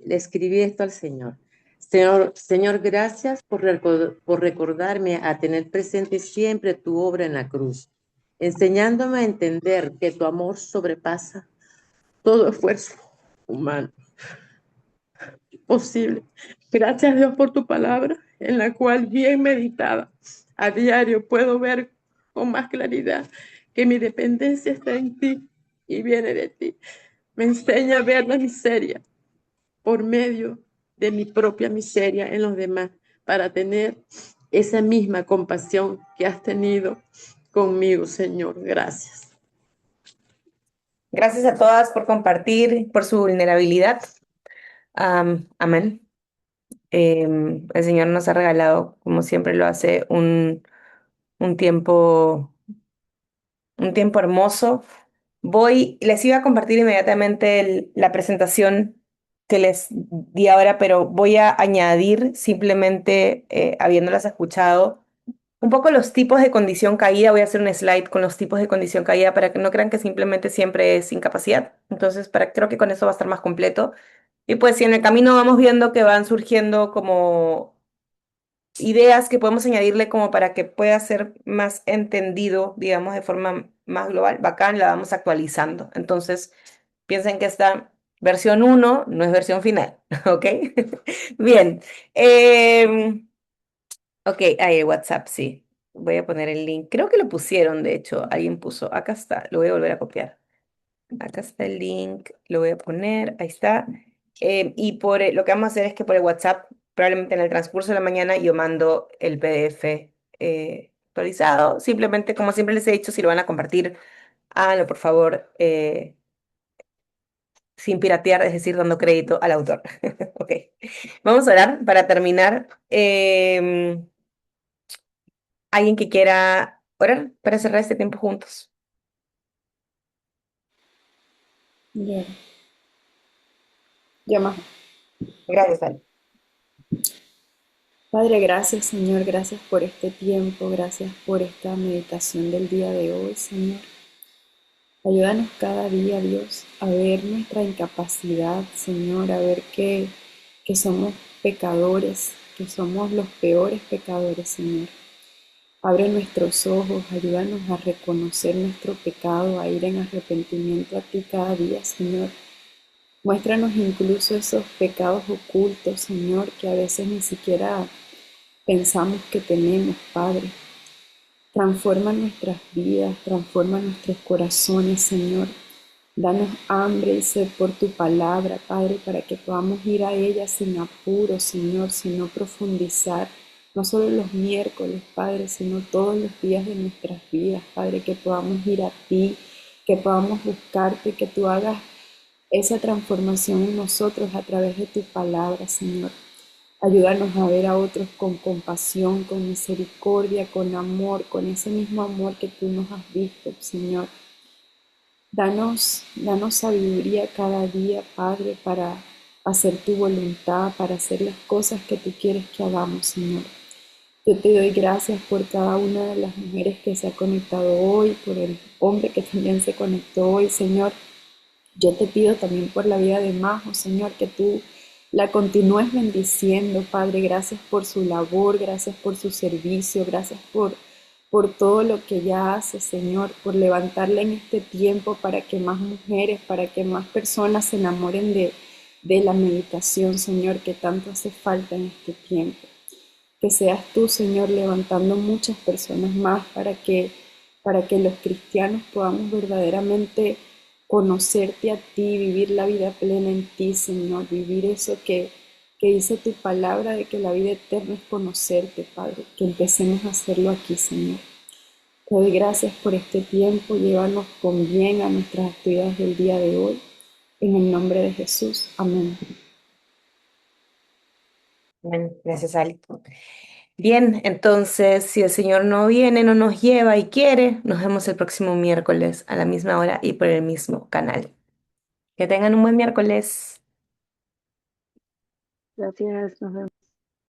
le escribí esto al Señor. Señor, gracias por recordarme a tener presente siempre tu obra en la cruz, enseñándome a entender que tu amor sobrepasa todo esfuerzo humano posible. Gracias, Dios, por tu palabra, en la cual, bien meditada, a diario puedo ver con más claridad que mi dependencia está en ti y viene de ti. Me enseña a ver la miseria por medio de mi propia miseria en los demás, para tener esa misma compasión que has tenido conmigo, Señor. Gracias. Gracias a todas por compartir, por su vulnerabilidad. Amén. El Señor nos ha regalado, como siempre lo hace, un tiempo, un tiempo hermoso. Les iba a compartir inmediatamente la presentación que les di ahora, pero voy a añadir simplemente, habiéndolas escuchado, un poco los tipos de condición caída. Voy a hacer un slide con los tipos de condición caída para que no crean que simplemente siempre es incapacidad. Entonces, creo que con eso va a estar más completo. Y pues si en el camino vamos viendo que van surgiendo como ideas que podemos añadirle como para que pueda ser más entendido, digamos, de forma más global, bacán, la vamos actualizando. Entonces, piensen que esta versión uno no es versión final, ¿ok? Bien. Ok, ahí el WhatsApp, sí. Voy a poner el link. Creo que lo pusieron, de hecho, alguien puso. Acá está, lo voy a volver a copiar. Acá está el link, lo voy a poner, ahí está. Y lo que vamos a hacer es que por el WhatsApp, probablemente en el transcurso de la mañana, yo mando el PDF actualizado. Simplemente, como siempre les he dicho, si lo van a compartir, háganlo por favor, sin piratear, es decir, dando crédito al autor. Ok, vamos a orar para terminar. ¿Alguien que quiera orar para cerrar este tiempo juntos? Bien. Yo más. Gracias, Ale. Padre, gracias Señor, gracias por este tiempo, gracias por esta meditación del día de hoy, Señor. Ayúdanos cada día, Dios, a ver nuestra incapacidad, Señor, a ver que somos pecadores, que somos los peores pecadores, Señor. Abre nuestros ojos, ayúdanos a reconocer nuestro pecado, a ir en arrepentimiento a ti cada día, Señor. Muéstranos incluso esos pecados ocultos, Señor, que a veces ni siquiera pensamos que tenemos, Padre. Transforma nuestras vidas, transforma nuestros corazones, Señor. Danos hambre y sed por tu palabra, Padre, para que podamos ir a ella sin apuro, Señor, sino profundizar, no solo los miércoles, Padre, sino todos los días de nuestras vidas, Padre, que podamos ir a ti, que podamos buscarte, que tú hagas esa transformación en nosotros a través de tu palabra, Señor. Ayúdanos a ver a otros con compasión, con misericordia, con amor, con ese mismo amor que tú nos has visto, Señor. Danos sabiduría cada día, Padre, para hacer tu voluntad, para hacer las cosas que tú quieres que hagamos, Señor. Yo te doy gracias por cada una de las mujeres que se ha conectado hoy, por el hombre que también se conectó hoy, Señor. Yo te pido también por la vida de Majo, Señor, que tú la continúes bendiciendo, Padre. Gracias por su labor, gracias por su servicio, gracias por todo lo que ella hace, Señor, por levantarla en este tiempo para que más mujeres, para que más personas se enamoren de la meditación, Señor, que tanto hace falta en este tiempo. Que seas tú, Señor, levantando muchas personas más para que los cristianos podamos verdaderamente conocerte a ti, vivir la vida plena en ti, Señor, vivir eso que dice tu palabra de que la vida eterna es conocerte, Padre, que empecemos a hacerlo aquí, Señor. Te doy gracias por este tiempo, llévanos con bien a nuestras actividades del día de hoy. En el nombre de Jesús, amén. Amén. Gracias, Ali. Bien, entonces, si el Señor no viene, no nos lleva y quiere, nos vemos el próximo miércoles a la misma hora y por el mismo canal. Que tengan un buen miércoles. Gracias, nos vemos.